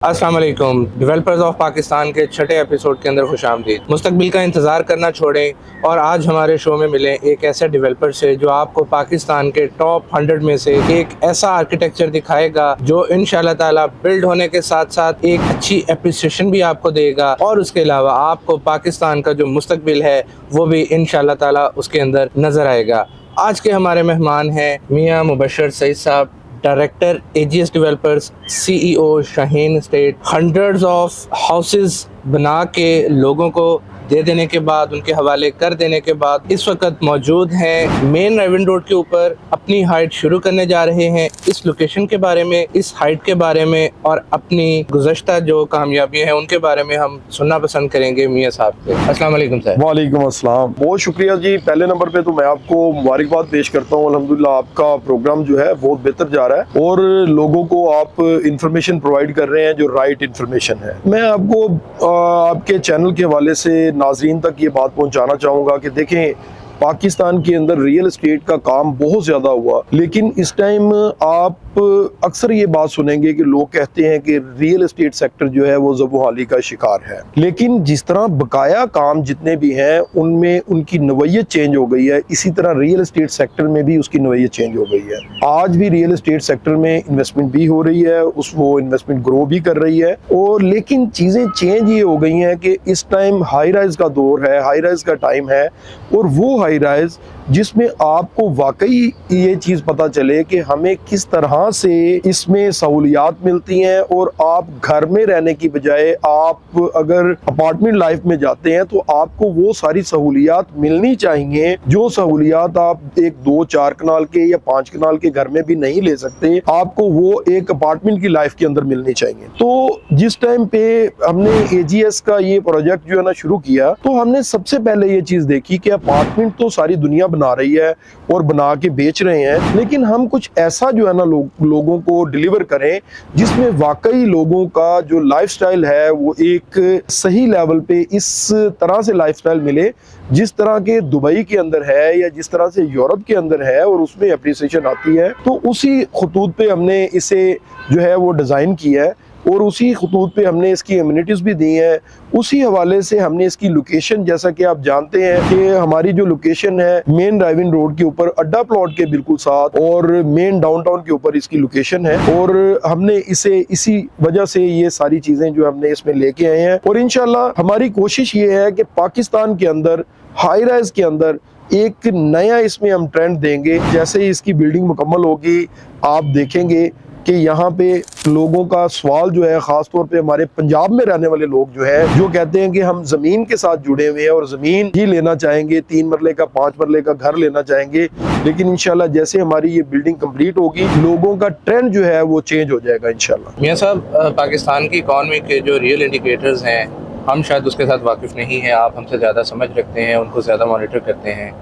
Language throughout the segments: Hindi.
अस्सलाम वालेकुम। डेवलपर्स ऑफ पाकिस्तान के छठे एपिसोड के अंदर खुशामदीद। मुस्तकबिल का इंतज़ार करना छोड़ें और आज हमारे शो में मिले एक ऐसे डेवलपर से जो आपको पाकिस्तान के टॉप 100 में से एक ऐसा आर्किटेक्चर दिखाएगा जो इंशाल्लाह ताला बिल्ड होने के साथ साथ एक अच्छी एप्रिसिएशन भी आपको देगा और उसके अलावा आपको पाकिस्तान का जो मुस्तकबिल है वो भी इंशाल्लाह ताला उसके अंदर नज़र आएगा। आज के हमारे मेहमान हैं मियाँ मुबशर सईद साहब, director AGS developers, CEO Shaheen estate. Hundreds of houses बना के लोगों को दे देने के बाद, उनके हवाले कर देने के बाद इस वक्त मौजूद हैं मेन रेवन रोड के ऊपर। अपनी हाइट शुरू करने जा रहे हैं। इस लोकेशन के बारे में, इस हाइट के बारे में और अपनी गुज़श्ता जो कामयाबियां हैं उनके बारे में हम सुनना पसंद करेंगे मियाँ साहब से। अस्सलाम वालेकुम सर। वालेकुम अस्सलाम। बहुत शुक्रिया जी। पहले नंबर पे तो मैं आपको मुबारकबाद पेश करता हूँ। अल्हम्दुलिल्लाह आपका प्रोग्राम जो है बहुत बेहतर जा रहा है और लोगों को आप इंफॉर्मेशन प्रोवाइड कर रहे हैं जो राइट इंफॉर्मेशन है। मैं आपको आपके चैनल के हवाले से नाज़रीन तक ये बात पहुंचाना चाहूँगा कि देखें, पाकिस्तान के अंदर रियल एस्टेट का काम बहुत ज़्यादा हुआ, लेकिन इस टाइम आप अक्सर ये बात सुनेंगे कि लोग कहते हैं कि रियल एस्टेट सेक्टर जो है वो ज़बूहाली का शिकार है। लेकिन जिस तरह बकाया काम जितने भी हैं उनमें उनकी नवैयत चेंज हो गई है, इसी तरह रियल एस्टेट सेक्टर में भी उसकी नवैयत चेंज हो गई है। आज भी रियल एस्टेट सेक्टर में इन्वेस्टमेंट भी हो रही है, वो इन्वेस्टमेंट ग्रो भी कर रही है। और लेकिन चीज़ें चेंज ये हो गई हैं कि इस टाइम हाई राइज का दौर है, हाई राइज का टाइम है और वो हाई राइज जिसमें आपको वाकई ये चीज़ पता चले कि हमें किस तरह से इसमें सहूलियात मिलती हैं और आप घर में रहने की बजाय आप अगर अपार्टमेंट लाइफ में जाते हैं तो आपको वो सारी सहूलियात मिलनी चाहिए जो सहूलियात आप एक 2-4 कनाल के या 5 कनाल के घर में भी नहीं ले सकते, आपको वो एक अपार्टमेंट की लाइफ के अंदर मिलनी चाहिए। तो जिस टाइम पे हमने AGS का ये प्रोजेक्ट जो है ना शुरू किया तो हमने सबसे पहले ये चीज़ देखी कि अपार्टमेंट तो सारी दुनिया बना रही है और बना के बेच रहे हैं, लेकिन हम कुछ ऐसा जो है ना लोगों को डिलीवर करें जिसमें वाकई लोगों का जो लाइफस्टाइल है वो एक सही लेवल पे इस तरह से लाइफस्टाइल मिले जिस तरह के दुबई के अंदर है या जिस तरह से यूरोप के अंदर है और उसमें अप्रिसिएशन आती है। तो उसी खतूत पे हमने इसे जो है वो डिज़ाइन किया है और उसी खतूत पे हमने इसकी एमिनिटीज़ भी दी हैं। उसी हवाले से हमने इसकी लोकेशन, जैसा कि आप जानते हैं कि हमारी जो लोकेशन है मेन ड्राइविंग रोड के ऊपर अड्डा प्लॉट के बिल्कुल साथ और मेन डाउनटाउन के ऊपर इसकी लोकेशन है और हमने इसे इसी वजह से ये सारी चीज़ें जो हमने इसमें लेके आए हैं। और इंशाल्लाह हमारी कोशिश ये है कि पाकिस्तान के अंदर हाई राइज के अंदर एक नया इसमें हम ट्रेंड देंगे। जैसे ही इसकी बिल्डिंग मुकम्मल होगी आप देखेंगे कि यहाँ पे लोगों का सवाल जो है, ख़ास तौर पे हमारे पंजाब में रहने वाले लोग जो है जो कहते हैं कि हम ज़मीन के साथ जुड़े हुए हैं और ज़मीन ही लेना चाहेंगे, 3 मरले का 5 मरले का घर लेना चाहेंगे। लेकिन इंशाल्लाह जैसे हमारी ये बिल्डिंग कंप्लीट होगी लोगों का ट्रेंड जो है वो चेंज हो जाएगा इंशाल्लाह। मियाँ साहब, पाकिस्तान की इकॉनमी के जो रियल इंडिकेटर्स हैं हम शायद उसके साथ वाकिफ़ नहीं हैं, आप हमसे ज़्यादा समझ रखते हैं, उनको ज़्यादा मॉनिटर करते हैं।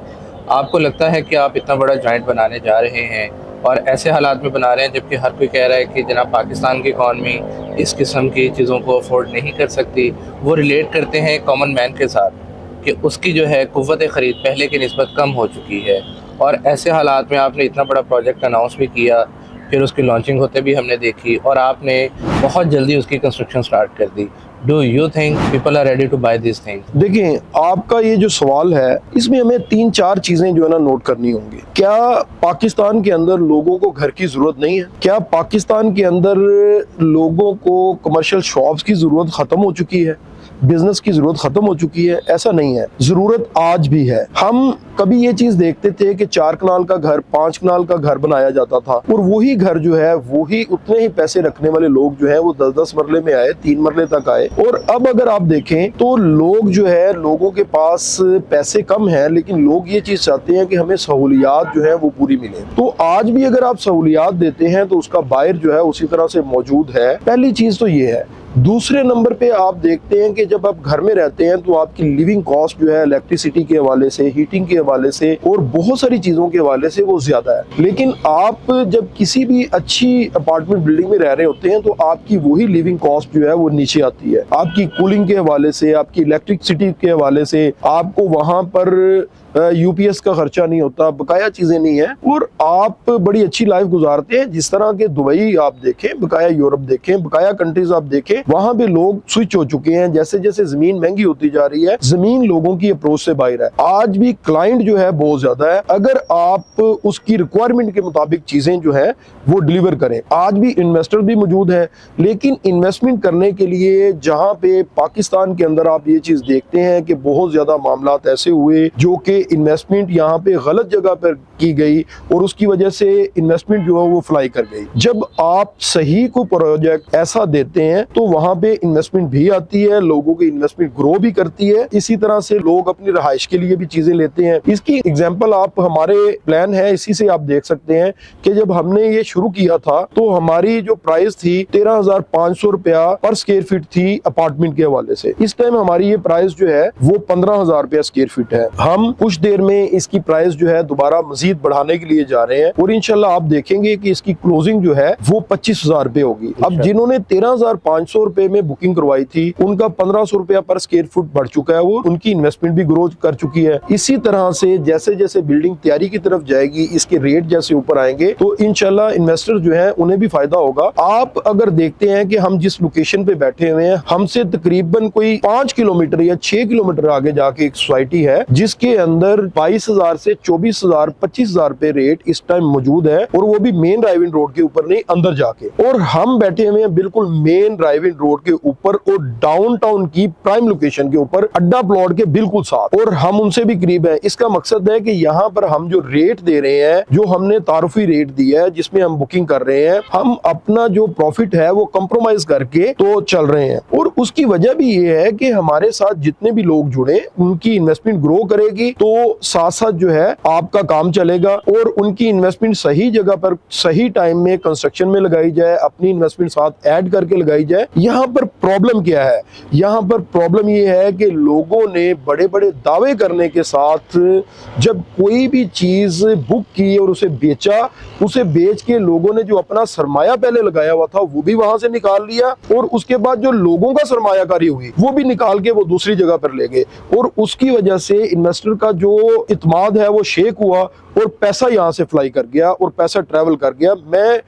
आपको लगता है कि आप इतना बड़ा जॉइंट बनाने जा रहे हैं और ऐसे हालात में बना रहे हैं जबकि हर कोई कह रहा है कि जनाब पाकिस्तान की इकॉनमी इस किस्म की चीज़ों को अफोर्ड नहीं कर सकती। वो रिलेट करते हैं कॉमन मैन के साथ कि उसकी जो है क़ुव्वत ख़रीद पहले की निस्बत कम हो चुकी है और ऐसे हालात में आपने इतना बड़ा प्रोजेक्ट अनाउंस भी किया, फिर उसकी लॉन्चिंग होते भी हमने देखी और आपने बहुत जल्दी उसकी कंस्ट्रक्शन स्टार्ट कर दी। Do you think people are ready to buy these things? देखिए, आपका ये जो सवाल है इसमें हमें 3-4 चीजें जो है ना नोट करनी होंगी। क्या पाकिस्तान के अंदर लोगों को घर की जरूरत नहीं है? क्या पाकिस्तान के अंदर लोगों को कमर्शियल शॉप्स की जरूरत खत्म हो चुकी है, बिजनेस की जरूरत खत्म हो चुकी है? ऐसा नहीं है, जरूरत आज भी है। हम कभी ये चीज देखते थे कि 4 कनाल का घर, 5 कनाल का घर बनाया जाता था और वही घर जो है वही उतने ही पैसे रखने वाले लोग जो है वो 10-10 मरले में आए, 3 मरले तक आए। और अब अगर आप देखें तो लोग जो है, लोगों के पास पैसे कम है लेकिन लोग ये चीज चाहते हैं कि हमें सहूलियात जो है वो पूरी मिले। तो आज भी अगर आप सहूलियात देते हैं तो उसका बायर जो है उसी तरह से मौजूद है। पहली चीज तो ये है। दूसरे नंबर पे आप देखते हैं कि जब आप घर में रहते हैं तो आपकी लिविंग कॉस्ट जो है इलेक्ट्रिसिटी के हवाले से, हीटिंग के हवाले से और बहुत सारी चीज़ों के हवाले से वो ज़्यादा है। लेकिन आप जब किसी भी अच्छी अपार्टमेंट बिल्डिंग में रह रहे होते हैं तो आपकी वही लिविंग कॉस्ट जो है वो नीचे आती है। आपकी कूलिंग के हवाले से, आपकी इलेक्ट्रिसिटी के हवाले से आपको वहाँ पर यूपीएस का खर्चा नहीं होता, बकाया चीजें नहीं है, और आप बड़ी अच्छी लाइफ गुजारते हैं। जिस तरह के दुबई आप देखें, बकाया यूरोप देखें, बकाया कंट्रीज आप देखें, वहां पे लोग स्विच हो चुके हैं। जैसे जैसे जमीन महंगी होती जा रही है, जमीन लोगों की अप्रोच से बाहर है। आज भी क्लाइंट जो है बहुत ज्यादा है, अगर आप उसकी रिक्वायरमेंट के मुताबिक चीजें जो है वो डिलीवर करें। आज भी इन्वेस्टर भी मौजूद है, लेकिन इन्वेस्टमेंट करने के लिए जहां पे पाकिस्तान के अंदर आप ये चीज देखते हैं कि बहुत ज्यादा मामलात ऐसे हुए जो कि इन्वेस्टमेंट यहाँ पे गलत जगह पर की गई और उसकी वजह से इन्वेस्टमेंट जो है वो फ्लाई कर गई। जब आप सही को प्रोजेक्ट ऐसा देते हैं तो वहां पे इन्वेस्टमेंट भी आती है, लोगों की इन्वेस्टमेंट ग्रो भी करती है। इसी तरह से लोग अपनी रहाइश के लिए भी चीजें लेते हैं। इसकी एग्जांपल आप हमारे प्लान है, इसी से आप देख सकते हैं कि जब हमने ये शुरू किया था तो हमारी जो प्राइस थी 13,500 रुपया पर स्क्वायर फीट थी अपार्टमेंट के हवाले से। इस टाइम हमारी ये प्राइस जो है वो 15,000 रुपया स्क्वायर फीट है। हम कुछ देर में इसकी प्राइस जो है दोबारा मजीद बढ़ाने के लिए जा रहे हैं और इंशाल्लाह आप देखेंगे कि इसकी क्लोजिंग जो है वो 25,000 रुपए होगी। अब जिन्होंने 13,500 रुपए में बुकिंग करवाई थी उनका 1,500 रुपया पर स्क्वायर फुट बढ़ चुका है, वो उनकी इन्वेस्टमेंट भी ग्रो कर चुकी है। इसी तरह से जैसे जैसे बिल्डिंग तैयारी की तरफ जाएगी, इसके रेट जैसे ऊपर आएंगे तो इंशाल्लाह इन्वेस्टर जो है उन्हें भी फायदा होगा। आप अगर देखते हैं कि हम जिस लोकेशन पे बैठे हुए हैं, हमसे तकरीबन कोई 5 किलोमीटर या 6 किलोमीटर आगे जाके एक सोसाइटी है जिसके अंदर 22,000 से 24,000 25,000 रुपए रेट इस टाइम मौजूद है, और वो भी मेन ड्राइविंग रोड के ऊपर नहीं, अंदर जाके। और हम बैठे हुए हैं बिल्कुल मेन ड्राइविंग रोड के ऊपर और डाउनटाउन की प्राइम लोकेशन के ऊपर, अड्डा प्लॉट के बिल्कुल साथ, और हम उनसे भी करीब है। इसका मकसद है कि यहाँ पर हम जो रेट दे रहे हैं, जो हमने तारुफी रेट दिया है जिसमें हम बुकिंग कर रहे हैं, हम अपना जो प्रॉफिट है वो कंप्रोमाइज करके तो चल रहे हैं। और उसकी वजह भी ये है कि हमारे साथ जितने भी लोग जुड़े उनकी इन्वेस्टमेंट ग्रो करेगी, तो साथ साथ जो है आपका काम चलेगा, और उनकी इन्वेस्टमेंट सही जगह पर सही टाइम में कंस्ट्रक्शन में लगाई जाए, अपनी इन्वेस्टमेंट साथ ऐड करके लगाई जाए। यहाँ पर प्रॉब्लम क्या है? यहाँ पर प्रॉब्लम ये है कि लोगों ने बड़े बड़े दावे करने के साथ जब कोई भी चीज बुक की और उसे बेचा, उसे बेच के लोगों ने जो अपना सरमाया पहले लगाया हुआ था वो भी वहां से निकाल लिया, और उसके बाद जो लोगों का सरमायाकारी हुई वो भी निकाल के वो दूसरी जगह पर ले गए, और उसकी वजह से इन्वेस्टर का जो इत्माद है वो शेक हुआ और पैसा यहाँ से फ्लाई कर गया और पैसा ट्रैवल कर गया। मैं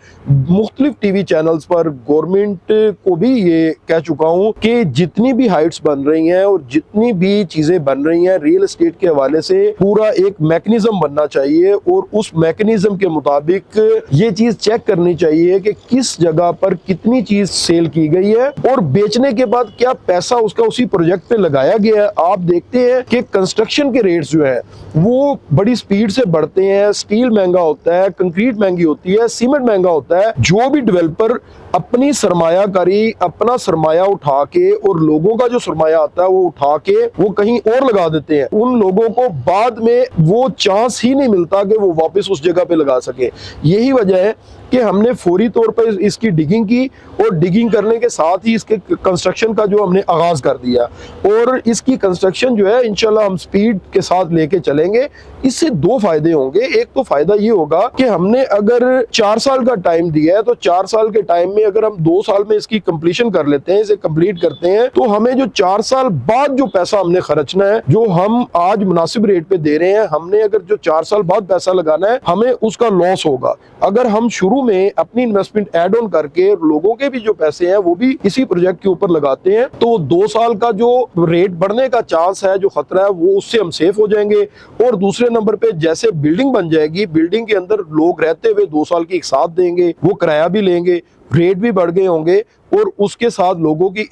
मुख्तलिफ टीवी चैनल्स पर गवर्नमेंट को भी ये कह चुका हूँ कि जितनी भी हाइट्स बन रही हैं और जितनी भी चीजें बन रही हैं रियल एस्टेट के हवाले से, पूरा एक मैकेनिज्म बनना चाहिए, और उस मैकेनिज्म के मुताबिक ये चीज चेक करनी चाहिए कि किस जगह पर कितनी चीज सेल की गई है और बेचने के बाद क्या पैसा उसका उसी प्रोजेक्ट पे लगाया गया है। आप देखते हैं कि कंस्ट्रक्शन के रेट्स जो है वो बड़ी स्पीड से बढ़ते हैं, स्टील महंगा होता है, कंक्रीट महंगी होती है, सीमेंट महंगा होता है। जो भी डेवलपर अपनी सरमायाकारी, अपना सरमाया उठा के और लोगों का जो सरमाया आता है वो उठा के वो कहीं और लगा देते हैं, उन लोगों को बाद में वो चांस ही नहीं मिलता कि वो वापस उस जगह पे लगा सके। यही वजह है कि हमने फौरी तौर पर इसकी डिगिंग की, और डिगिंग करने के साथ ही इसके कंस्ट्रक्शन का जो हमने आगाज कर दिया, और इसकी कंस्ट्रक्शन जो है इंशाल्लाह हम स्पीड के साथ लेके चलेंगे। इससे दो फायदे होंगे। एक तो फायदा ये होगा कि हमने अगर 4 साल का टाइम दिया है तो 4 साल के टाइम में अगर हम 2 साल में इसकी कंप्लीशन कर लेते हैं, इसे कंप्लीट करते हैं, तो हमें जो 4 साल बाद जो पैसा हमने खर्चना है, जो हम आज मुनासिब रेट पे दे रहे हैं, हमने अगर जो 4 साल बाद पैसा लगाना है हमें उसका लॉस होगा। अगर हम शुरू में अपनी इन्वेस्टमेंट ऐड ऑन करके लोगों के भी जो पैसे हैं वो भी इसी प्रोजेक्ट के ऊपर लगाते हैं, तो 2 साल का जो रेट बढ़ने का चांस है, जो खतरा है, वो उससे हम सेफ हो जाएंगे। और दूसरे नंबर पे जैसे बिल्डिंग बन जाएगी, बिल्डिंग के अंदर लोग रहते हुए 2 साल की एक साथ देंगे, वो किराया भी लेंगे, रेट भी बढ़ गए होंगे, और उसके साथ लोगों की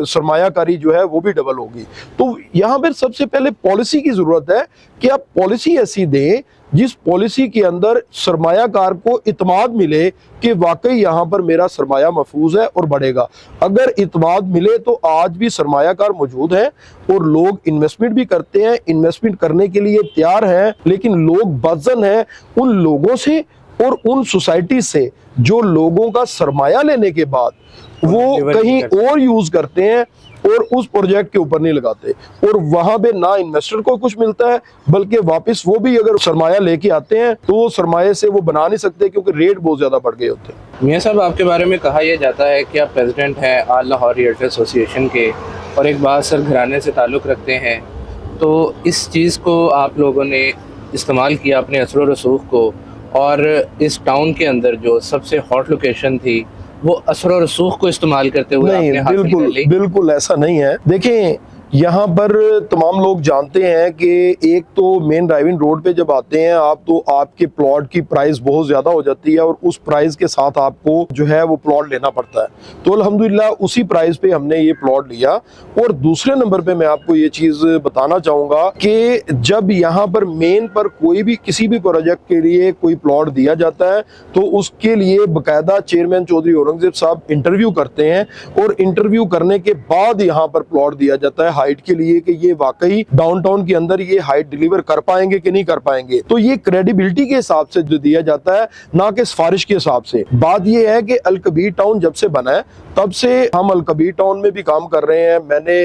सरमायाकारी जो है वो भी डबल होगी। तो यहाँ पर सबसे पहले पॉलिसी की जरूरत है कि आप पॉलिसी ऐसी दें जिस पॉलिसी के अंदर सरमायाकार को इत्माद मिले कि वाकई यहाँ पर मेरा सरमाया महफूज है और बढ़ेगा। अगर इत्माद मिले तो आज भी सरमायाकार मौजूद हैं और लोग इन्वेस्टमेंट भी करते हैं, इन्वेस्टमेंट करने के लिए तैयार हैं, लेकिन लोग बदजन हैं उन लोगों से और उन सोसाइटी से जो लोगों का सरमाया लेने के बाद वो कहीं और यूज करते हैं और उस प्रोजेक्ट के ऊपर नहीं लगाते, और वहां पे ना इन्वेस्टर को कुछ मिलता है, बल्कि वापस वो भी अगर सरमाया लेके आते हैं तो वो सरमाए से वो बना नहीं सकते क्योंकि रेट बहुत ज्यादा बढ़ गए होते हैं। मियां साहब, आपके बारे में कहा यह जाता है कि आप प्रेसिडेंट हैं आल लाहौर रियल्टर एसोसिएशन के और एक बासर घराने से ताल्लुक़ रखते हैं। तो इस चीज़ को आप लोगों ने इस्तेमाल किया अपने असर व रसूख को, और इस टाउन के अंदर जो सबसे हॉट लोकेशन थी वो असर व रसूख को इस्तेमाल करते हुए नहीं, आपने हासिल कर बिल्कुल ली। बिल्कुल ऐसा नहीं है। देखें, यहाँ पर तमाम लोग जानते हैं कि एक तो मेन ड्राइविंग रोड पे जब आते हैं आप, तो आपके प्लॉट की प्राइस बहुत ज़्यादा हो जाती है और उस प्राइस के साथ आपको जो है वो प्लॉट लेना पड़ता है। तो अल्हम्दुलिल्लाह उसी प्राइस पे हमने ये प्लॉट लिया। और दूसरे नंबर पे मैं आपको ये चीज़ बताना चाहूँगा कि जब यहाँ पर मेन पर कोई भी किसी भी प्रोजेक्ट के लिए कोई प्लॉट दिया जाता है तो उसके लिए बाकायदा चेयरमैन चौधरी औरंगजेब साहब इंटरव्यू करते हैं, और इंटरव्यू करने के बाद यहाँ पर प्लॉट दिया जाता है हाइट के लिए कि ये वाकई डाउनटाउन के अंदर ये हाइट डिलीवर कर पाएंगे कि नहीं कर पाएंगे। तो ये क्रेडिबिलिटी के हिसाब से जो दिया जाता है, ना कि सिफारिश के हिसाब से। बात ये है कि अल कबीर टाउन जब से बना है तब से हम अल कबीर टाउन में भी काम कर रहे हैं। मैंने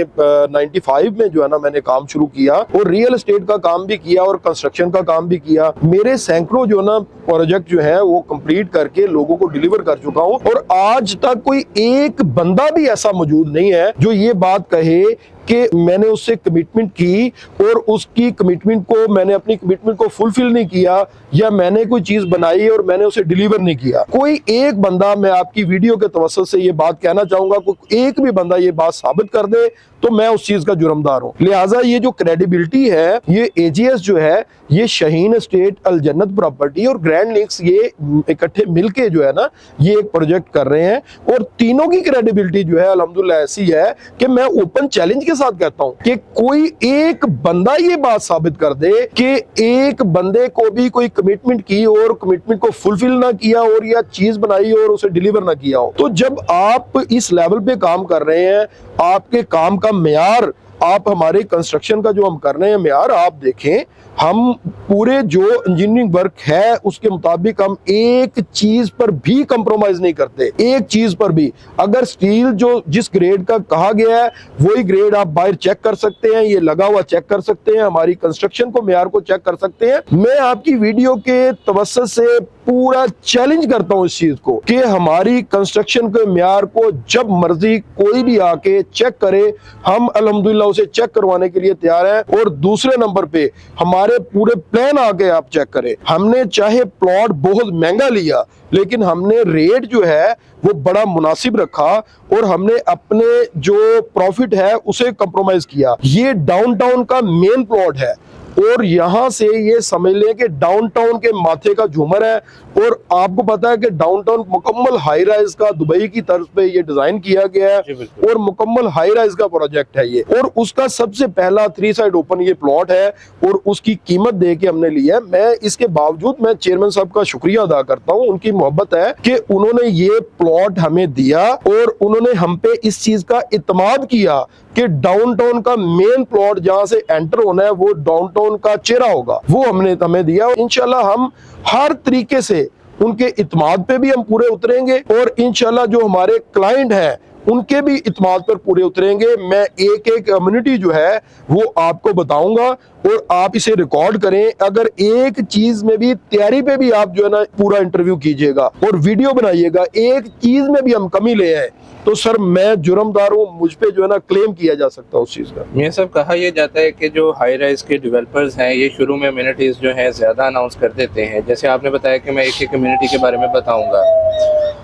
95 में जो है ना मैंने काम शुरू किया और रियल एस्टेट का काम भी किया और कंस्ट्रक्शन का काम भी किया। मेरे सैकड़ों जो ना प्रोजेक्ट जो है वो कंप्लीट करके लोगों को डिलीवर कर चुका हूं, और आज तक कोई एक बंदा भी ऐसा मौजूद नहीं है जो ये बात कहे कि मैंने उससे कमिटमेंट की और उसकी कमिटमेंट को मैंने अपनी कमिटमेंट को फुलफिल नहीं किया, या मैंने कोई चीज बनाई और मैंने उसे डिलीवर नहीं किया। कोई एक बंदा, मैं आपकी वीडियो के तवज्जुह से ये बात कहना चाहूंगा, कोई एक भी बंदा ये बात साबित कर दे तो मैं उस चीज का जुर्मदार हूं। लिहाजा ये जो क्रेडिबिलिटी है, ये एजीएस जो है, ये शाहीन एस्टेट, अल जन्नत प्रॉपर्टी और ग्रैंड लिंक्स ये इकट्ठे मिलके जो है ना ये एक प्रोजेक्ट कर रहे हैं, और तीनों की क्रेडिबिलिटी जो है अल्हम्दुलिल्लाह ऐसी है कि मैं ओपन चैलेंज के साथ कहता हूं कि कोई एक बंदा ये बात साबित कर दे कि एक बंदे को भी कोई कमिटमेंट की और कमिटमेंट को फुलफिल ना किया और या चीज बनाई और उसे डिलीवर ना किया हो। तो जब आप इस लेवल पे काम कर रहे हैं, आपके काम का मेयार, आप हमारे कंस्ट्रक्शन का जो हम कर रहे हैं मेयार आप देखें, हम पूरे जो इंजीनियरिंग वर्क है उसके मुताबिक हम एक चीज पर भी कंप्रोमाइज नहीं करते, एक चीज पर भी। अगर स्टील जो जिस ग्रेड का कहा गया है वही ग्रेड आप बाहर चेक कर सकते हैं, ये लगा हुआ चेक कर सकते हैं, हमारी कंस्ट्रक्शन को मेयार को चेक कर सकते हैं। मैं आपकी वीडियो के तवज्जुह से पूरा चैलेंज करता हूं इस चीज को कि हमारी कंस्ट्रक्शन के मेयार को जब मर्जी कोई भी आके चेक करे, हम अल्हम्दुलिल्लाह उसे चेक करवाने के लिए तैयार हैं। और दूसरे नंबर पे हमारे पूरे प्लान आके आप चेक करें, हमने चाहे प्लॉट बहुत महंगा लिया लेकिन हमने रेट जो है वो बड़ा मुनासिब रखा और हमने अपने जो प्रॉफिट है उसे कंप्रोमाइज किया। ये डाउनटाउन का मेन प्लॉट है और यहाँ से ये समझ लें कि डाउनटाउन के माथे का झूमर है। और आपको पता है कि डाउनटाउन मुकम्मल हाई राइज का दुबई की तर्ज पे ये डिजाइन किया गया है और मुकम्मल हाई राइज का प्रोजेक्ट है ये, और उसका सबसे पहला 3 साइड ओपन ये प्लॉट है और उसकी कीमत दे के हमने लिया है। मैं इसके बावजूद मैं चेयरमैन साहब का शुक्रिया अदा करता हूँ, उनकी मोहब्बत है कि उन्होंने ये प्लॉट हमें दिया और उन्होंने हम पे इस चीज का इत्मीनान किया कि डाउनटाउन का मेन प्लॉट जहां से एंटर होना है वो डाउनटाउन का चेहरा होगा, वो हमने हमें दिया। इंशाल्लाह हम हर तरीके से उनके इत्मीनान पे भी हम पूरे उतरेंगे और इंशाल्लाह जो हमारे क्लाइंट हैं उनके भी इत्मीनान पर पूरे उतरेंगे। मैं एक एक कम्युनिटी जो है वो आपको बताऊंगा और आप इसे रिकॉर्ड करें। अगर एक चीज में भी, तैयारी पे भी आप जो है ना पूरा इंटरव्यू कीजिएगा और वीडियो बनाइएगा, एक चीज में भी हम कमी ले आए तो सर मैं जुर्मदार हूँ, मुझ पे जो है ना क्लेम किया जा सकता है उस चीज का। ये सब कहा यह जाता है कि जो हाई राइज के डेवलपर्स हैं ये शुरू में अम्यूनिटीज जो है ज्यादा अनाउंस कर देते हैं, जैसे आपने बताया कि मैं एक एक कम्युनिटी के बारे में बताऊंगा,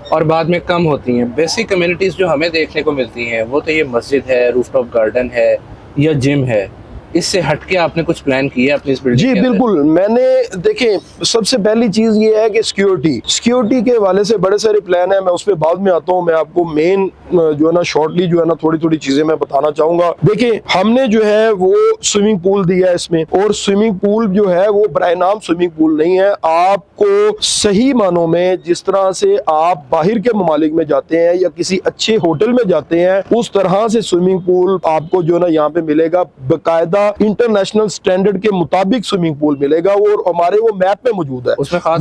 और बाद में कम होती हैं। बेसिक कम्युनिटीज जो हमें देखने को मिलती हैं वो तो ये मस्जिद है, रूफटॉप गार्डन है या जिम है। इससे हटके आपने कुछ प्लान किया अपनी इस बिल्डिंग जी बिल्कुल, मैंने देखें सबसे पहली चीज ये है कि सिक्योरिटी के हवाले से बड़े सारे प्लान है, मैं उस पर बाद में आता हूँ। मैं आपको मेन जो है ना शॉर्टली जो है ना थोड़ी थोड़ी चीजें मैं बताना चाहूंगा। देखिए हमने जो है वो स्विमिंग पूल दिया है इसमें, और स्विमिंग पूल जो है वो बराए नाम स्विमिंग पूल नहीं है। आपको सही मानों में जिस तरह से आप बाहर के ममालिक में जाते हैं या किसी अच्छे होटल में जाते हैं उस तरह से स्विमिंग पूल आपको जो है ना यहाँ पे मिलेगा। बाकायदा इंटरनेशनल स्टैंडर्ड के मुताबिक स्विमिंग पूल मिलेगा और हमारे वो मैप में मौजूद है, उसमें खास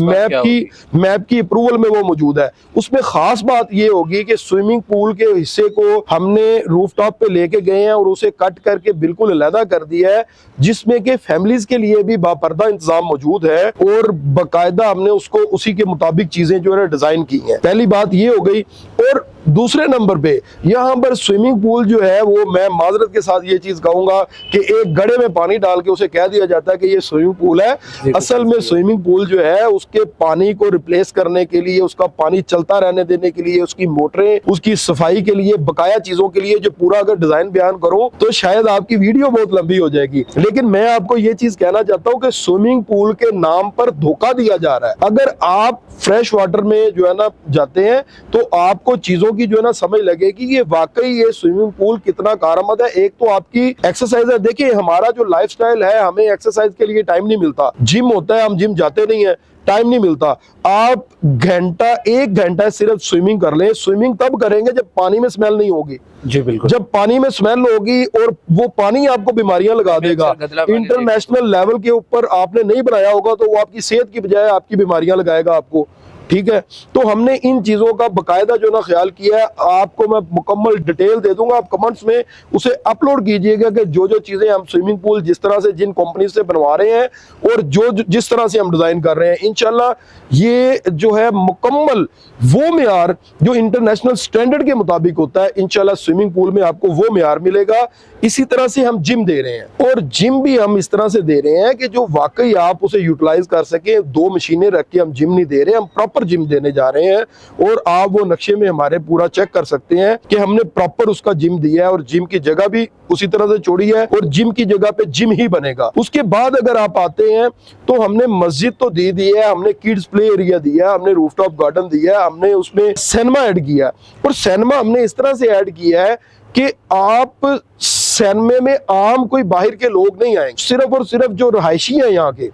मैप की अप्रूवल में वो मौजूद है। उसमें खास बात ये होगी कि स्विमिंग पूल के हिस्से को हमने रूफटॉप पे लेके गए हैं और उसे कट करके बिल्कुल अलग कर दिया है, जिसमें कि फैमिलीज के लिए भी बापर्दा इंतजाम मौजूद है और बाकायदा हमने उसको उसी के मुताबिक चीजें जो है डिजाइन की हैं। पहली बात ये हो गई। और दूसरे नंबर पे यहाँ पर स्विमिंग पूल जो है वो मैं माजरत के साथ ये चीज कहूंगा कि एक एक गड्ढे में पानी डाल के उसे कह दिया जाता है कि ये स्विमिंग पूल है। असल में स्विमिंग पूल जो है उसके पानी को रिप्लेस करने के लिए, उसका पानी चलता रहने देने के लिए, उसकी मोटरें, उसकी सफाई के लिए, बकाया चीजों के लिए जो पूरा अगर डिजाइन बयान करो तो शायद आपकी वीडियो बहुत लंबी हो जाएगी। लेकिन मैं आपको ये चीज कहना चाहता हूं कि स्विमिंग पूल के नाम पर धोखा दिया जा रहा है। अगर आप फ्रेश वाटर में जो है ना जाते हैं तो आपको चीजों की जो है ना समझ लगेगी ये वाकई ये स्विमिंग पूल कितना कारआमद है। एक तो आपकी एक्सरसाइज है, देखिए हमारा जो लाइफस्टाइल है, हमें एक्सरसाइज के लिए टाइम नहीं मिलता। जिम होता है, हम जिम जाते नहीं है, टाइम नहीं मिलता। आप घंटा, 1 घंटा सिर्फ स्विमिंग कर लें। स्विमिंग तब करेंगे जब पानी में स्मेल नहीं होगी। जी बिल्कुल। जब पानी में स्मेल होगी और वो पानी आपको बीमारियां लगा देगा। इंटरनेशनल लेवल के ऊपर आपने नहीं बनाया होगा तो वो आपकी सेहत की बजाय आपकी बीमारियां लगाएगा आपको। ठीक है, तो हमने इन चीजों का बकायदा जो ना ख्याल किया है। आपको मैं मुकम्मल डिटेल दे दूंगा, आप कमेंट्स में उसे अपलोड कीजिएगा कि जो जो चीजें हम स्विमिंग पूल जिस तरह से जिन कंपनी से बनवा रहे हैं और जिस तरह से हम डिजाइन कर रहे हैं, इंशाल्लाह ये जो है मुकम्मल वो मियार जो इंटरनेशनल स्टैंडर्ड के मुताबिक होता है, इंशाल्लाह स्विमिंग पूल में आपको वो मियार मिलेगा। इसी तरह से हम जिम दे रहे हैं और जिम भी हम इस तरह से दे रहे हैं कि जो वाकई आप उसे यूटिलाइज कर सके। 2 मशीनें रख के हम जिम नहीं दे रहे, हम प्रॉपर जिम देने जा रहे हैं और आप वो नक्शे में हमारे पूरा चेक कर सकते हैं कि हमने प्रॉपर उसका जिम दिया है और जिम की जगह भी उसी तरह से छोड़ी है और जिम की जगह पे जिम ही बनेगा। उसके बाद अगर आप आते हैं तो हमने मस्जिद तो दे दी है, हमने किड्स प्ले एरिया दिया, हमने रूफटॉप गार्डन दिया, हमने उसमें सिनेमा ऐड किया और सिनेमा हमने इस तरह से ऐड किया है कि आप सिनेमा में आम कोई बाहर के लोग नहीं आएंगे, सिर्फ और सिर्फ जो रहायशी हैं यहाँ के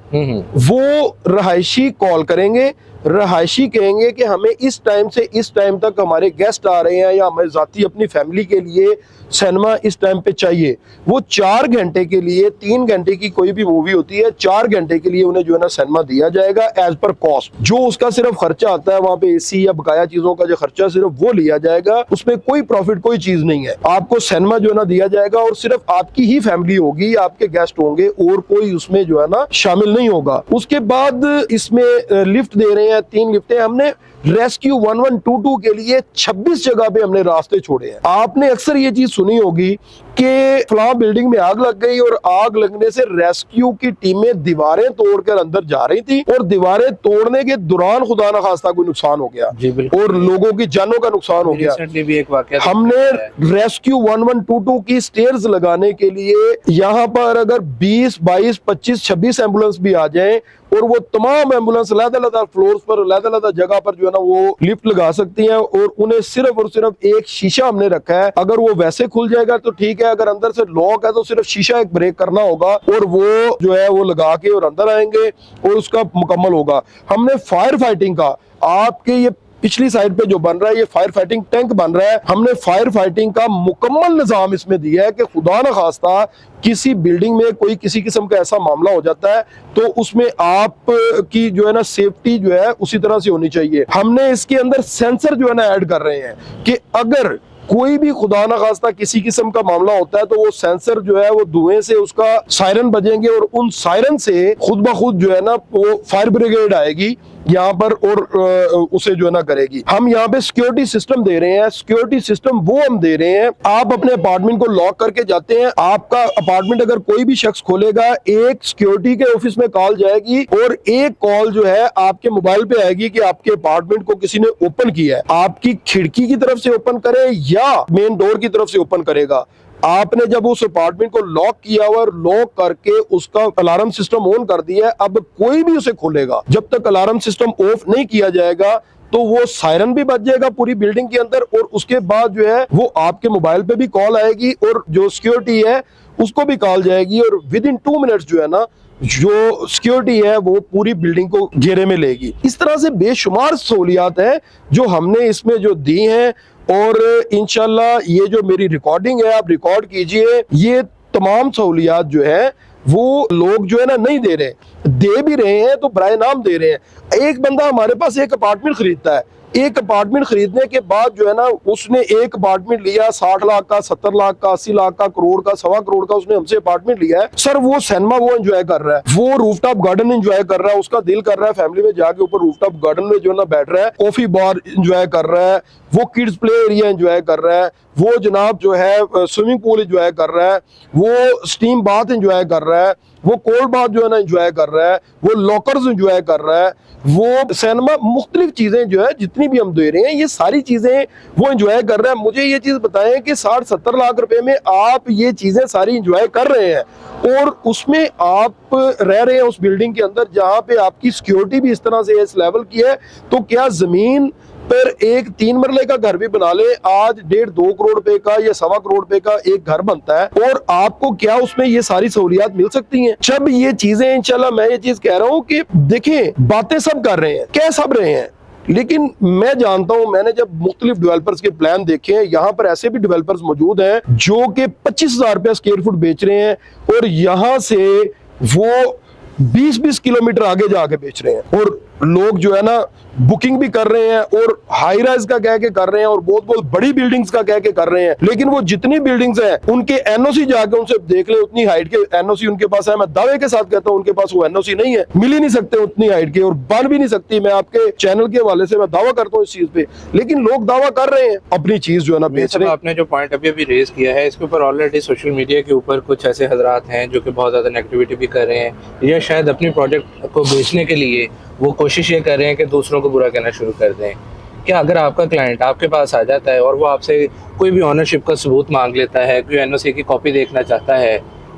वो रहायशी कॉल करेंगे, रहायशी कहेंगे कि हमें इस टाइम से इस टाइम तक हमारे गेस्ट आ रहे हैं या हमें जाती अपनी फैमिली के लिए सिनेमा इस टाइम पे चाहिए। वो 4 घंटे के लिए, 3 घंटे की कोई भी मूवी होती है, 4 घंटे के लिए उन्हें जो है ना सिनेमा दिया जाएगा एज पर कॉस्ट। जो उसका सिर्फ खर्चा आता है वहां पे एसी या बकाया चीजों का जो खर्चा सिर्फ वो लिया जाएगा, उसमें कोई प्रॉफिट कोई चीज नहीं है। आपको सिनेमा जो है ना दिया जाएगा और सिर्फ आपकी ही फैमिली होगी, आपके गेस्ट होंगे और कोई उसमें जो है ना शामिल नहीं होगा। उसके बाद इसमें लिफ्ट दे रहे हैं, 3 लिफ्टें हमने रेस्क्यू 1122 के लिए 26 जगह पे हमने रास्ते छोड़े हैं। आपने अक्सर ये चीज सुनी होगी कि फलां बिल्डिंग में आग लग गई और आग लगने से रेस्क्यू की टीमें दीवारें तोड़कर अंदर जा रही थी और दीवारें तोड़ने के दौरान खुदा न खास्ता कोई नुकसान हो गया और लोगों की जानों का नुकसान हो गया। भी एक वाकया हमने रेस्क्यू 1122 की स्टेयर्स लगाने के लिए यहाँ पर अगर 20, 22, 25, 26 एम्बुलेंस भी आ जाएं और वो तमाम एम्बुलेंस अलग-अलग फ्लोर्स पर, अलग-अलग जगह पर जो है ना वो लिफ्ट लगा सकती हैं और उन्हें सिर्फ और सिर्फ एक शीशा हमने रखा है। अगर वो वैसे खुल जाएगा तो ठीक है, अगर अंदर से लॉक है तो सिर्फ शीशा एक ब्रेक करना होगा और वो जो है वो लगा के और अंदर आएंगे और उसका मुकम्मल होगा। हमने फायर फाइटिंग का, आपके ये पिछली साइड पे जो बन रहा है ये फायर फाइटिंग टैंक बन रहा है, हमने फायर फाइटिंग का मुकम्मल निजाम इसमें दिया है कि खुदा न खास्ता किसी बिल्डिंग में कोई किसी किस्म का ऐसा मामला हो जाता है तो उसमें आप की जो है ना सेफ्टी जो है उसी तरह से होनी चाहिए। हमने इसके अंदर सेंसर जो है ना ऐड कर रहे हैं कि अगर कोई भी खुदा ना खास्ता किसी किस्म का मामला होता है तो वो सेंसर जो है वो धुएं से उसका सायरन बजेंगे और उन सायरन से खुद ब खुद जो है ना वो फायर ब्रिगेड आएगी यहाँ पर और उसे जो है ना करेगी। हम यहाँ पे सिक्योरिटी सिस्टम दे रहे हैं, सिक्योरिटी सिस्टम वो हम दे रहे हैं। आप अपने अपार्टमेंट को लॉक करके जाते हैं, आपका अपार्टमेंट अगर कोई भी शख्स खोलेगा, एक सिक्योरिटी के ऑफिस में कॉल जाएगी और एक कॉल जो है आपके मोबाइल पे आएगी कि आपके अपार्टमेंट को किसी ने ओपन किया है। आपकी खिड़की की तरफ से ओपन करे या मेन डोर की तरफ से ओपन करेगा। आपने जब उस अपार्टमेंट को लॉक किया हुआ और लॉक करके उसका अलार्म सिस्टम ऑन कर दिया है, अब कोई भी उसे खोलेगा, जब तक अलार्म सिस्टम ऑफ नहीं किया जाएगा तो वो सायरन भी बज जाएगा पूरी बिल्डिंग के अंदर और उसके बाद जो है वो आपके मोबाइल पे भी कॉल आएगी और जो सिक्योरिटी है उसको भी कॉल जाएगी और विद इन 2 मिनट्स जो है ना जो सिक्योरिटी है वो पूरी बिल्डिंग को घेरे में लेगी। इस तरह से बेशुमार सहूलियात है जो हमने इसमें जो दी हैं और इंशाल्लाह ये जो मेरी रिकॉर्डिंग है आप रिकॉर्ड कीजिए। ये तमाम सहूलियात जो है वो लोग जो है ना नहीं दे रहे, दे भी रहे हैं तो बराए नाम दे रहे हैं। एक बंदा हमारे पास एक अपार्टमेंट खरीदता है, एक अपार्टमेंट खरीदने के बाद जो है ना, उसने एक अपार्टमेंट लिया 60 लाख का, 70 लाख का, 80 लाख का, करोड़ का, 1.25 करोड़ का उसने हमसे अपार्टमेंट लिया है सर। वो सिनेमा वो एंजॉय कर रहा है, वो रूफटॉप गार्डन एंजॉय कर रहा है, उसका दिल कर रहा है फैमिली में जाके ऊपर रूफटॉप गार्डन में जो है ना बैठ रहा है, कॉफी बार एंजॉय कर रहा है, वो किड्स प्ले एरिया एंजॉय कर रहा है, वो जनाब जो है स्विमिंग पूल एंजॉय कर रहा है, वो स्टीम बाथ एंजॉय कर रहा है, वो कोल्ड बाथ जो है ना एंजॉय कर रहा है, वो लॉकर्स एंजॉय कर रहा है, वो सिनेमा, मुख्तलिफ चीजें जो है जितनी भी हम दे रहे हैं ये सारी चीजें वो एंजॉय कर रहा है। मुझे ये चीज बताएं कि 60-70 लाख रुपए में आप ये चीजें सारी एंजॉय कर रहे हैं और उसमें आप रह रहे हैं उस बिल्डिंग के अंदर जहां पे आपकी सिक्योरिटी भी इस तरह से इस लेवल की है, तो क्या जमीन पर एक 3 मरले का घर भी बना ले, आज 1.5-2 करोड़ रुपए का या 1.25 करोड़ रुपए का एक घर बनता है और आपको क्या उसमें ये सारी सहूलियात मिल सकती हैं? जब ये चीजें, इंशाल्लाह मैं ये चीज कह रहा हूं कि देखें, बातें सब कर रहे हैं, कह सब रहे हैं, लेकिन मैं जानता हूं, मैंने जब मुख्तलिफ डेवलपर्स के प्लान देखे हैं, यहाँ पर ऐसे भी डेवलपर्स मौजूद हैं जो कि 25,000 रुपया स्क्वायर फुट बेच रहे हैं और यहाँ से वो 20-20 किलोमीटर आगे जाके बेच रहे हैं और लोग जो है ना बुकिंग भी कर रहे हैं और हाई राइज का कह के कर रहे हैं और बहुत बहुत बड़ी बिल्डिंग्स का कह के कर रहे हैं, लेकिन वो जितनी बिल्डिंग्स हैं उनके एनओसी जाके उनसे देख ले, उतनी हाइट के एनओसी उनके पास है। मैं दावे के साथ कहता हूं उनके पास वो एनओसी नहीं है, मिल ही नहीं सकते उतनी हाइट के और बन भी नहीं सकती। मैं आपके चैनल के हवाले से मैं दावा करता हूँ इस चीज पे, लेकिन लोग दावा कर रहे हैं, अपनी चीज जो है ना बेच रहे हैं। आपने जो पॉइंट अभी अभी रेज किया है इसके ऊपर ऑलरेडी सोशल मीडिया के ऊपर कुछ ऐसे हजरात हैं जो कि बहुत ज्यादा नेगेटिविटी भी कर रहे हैं या शायद अपनी प्रोजेक्ट को बेचने के लिए वो कोशिश ये कर रहे हैं कि दूसरों को बुरा कहना शुरू कर दें। क्या अगर आपका क्लाइंट आपके पास आ जाता है और वो आपसे कोई भी ओनरशिप का सबूत मांग लेता है, कोई एनओसी की कॉपी देखना चाहता है,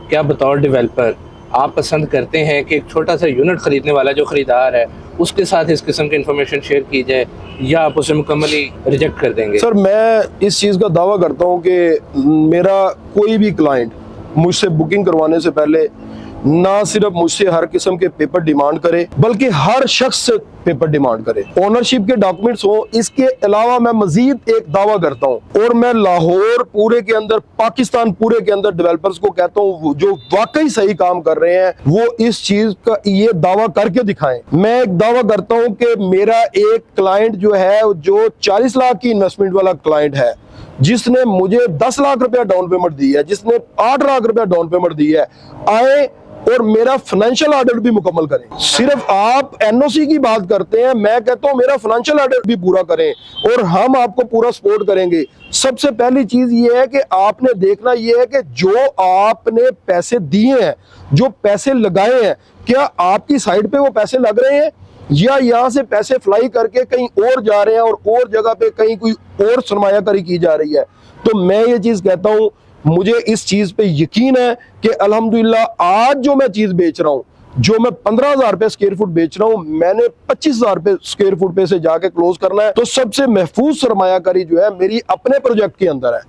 क्या बतौर डेवलपर आप पसंद करते हैं कि एक छोटा सा यूनिट खरीदने वाला जो खरीदार है उसके साथ इस किस्म की इंफॉर्मेशन शेयर की जाए या आप उसे मुकम्मली रिजेक्ट कर देंगे? सर, मैं इस चीज़ का दावा करता हूँ कि मेरा कोई भी क्लाइंट मुझसे बुकिंग करवाने से पहले ना सिर्फ मुझसे हर किस्म के पेपर डिमांड करे बल्कि हर शख्स से पेपर डिमांड करे, ओनरशिप के डॉक्यूमेंट्स हो। इसके अलावा मैं मजीद एक दावा करता हूं और मैं लाहौर पूरे के अंदर, पाकिस्तान पूरे के अंदर डेवलपर्स को कहता हूं जो वाकई सही काम कर रहे हैं वो इस चीज का ये दावा करके दिखाएं। मैं एक दावा करता हूं कि मेरा एक क्लाइंट जो है, जो 40 लाख की इन्वेस्टमेंट वाला क्लाइंट है, जिसने मुझे 10 लाख रुपया डाउन पेमेंट दी है, जिसने 8 लाख रुपया डाउन पेमेंट दी है, आए और मेरा फाइनेंशियल ऑडिट भी मुकम्मल करें। सिर्फ आप एनओसी की बात करते हैं, मैं कहता हूं मेरा फाइनेंशियल ऑडिट भी पूरा करें और हम आपको पूरा सपोर्ट करेंगे। सबसे पहली चीज ये है कि आपने देखना ये है कि जो आपने पैसे दिए हैं, जो पैसे लगाए हैं, क्या आपकी साइड पे वो पैसे लग रहे हैं या यहाँ से पैसे फ्लाई करके कहीं और जा रहे हैं और जगह पे कहीं कोई और सरमायाकारी की जा रही है। तो मैं ये चीज कहता हूं, मुझे इस चीज पे यकीन है कि अल्हम्दुलिल्लाह आज जो मैं चीज बेच रहा हूं, जो मैं 15,000 रुपए स्क्वायर फुट बेच रहा हूं, मैंने 25,000 रुपए स्क्वायर फुट पे से जाके क्लोज करना है। तो सबसे महफूज सरमायाकारी जो है मेरी अपने प्रोजेक्ट के अंदर है,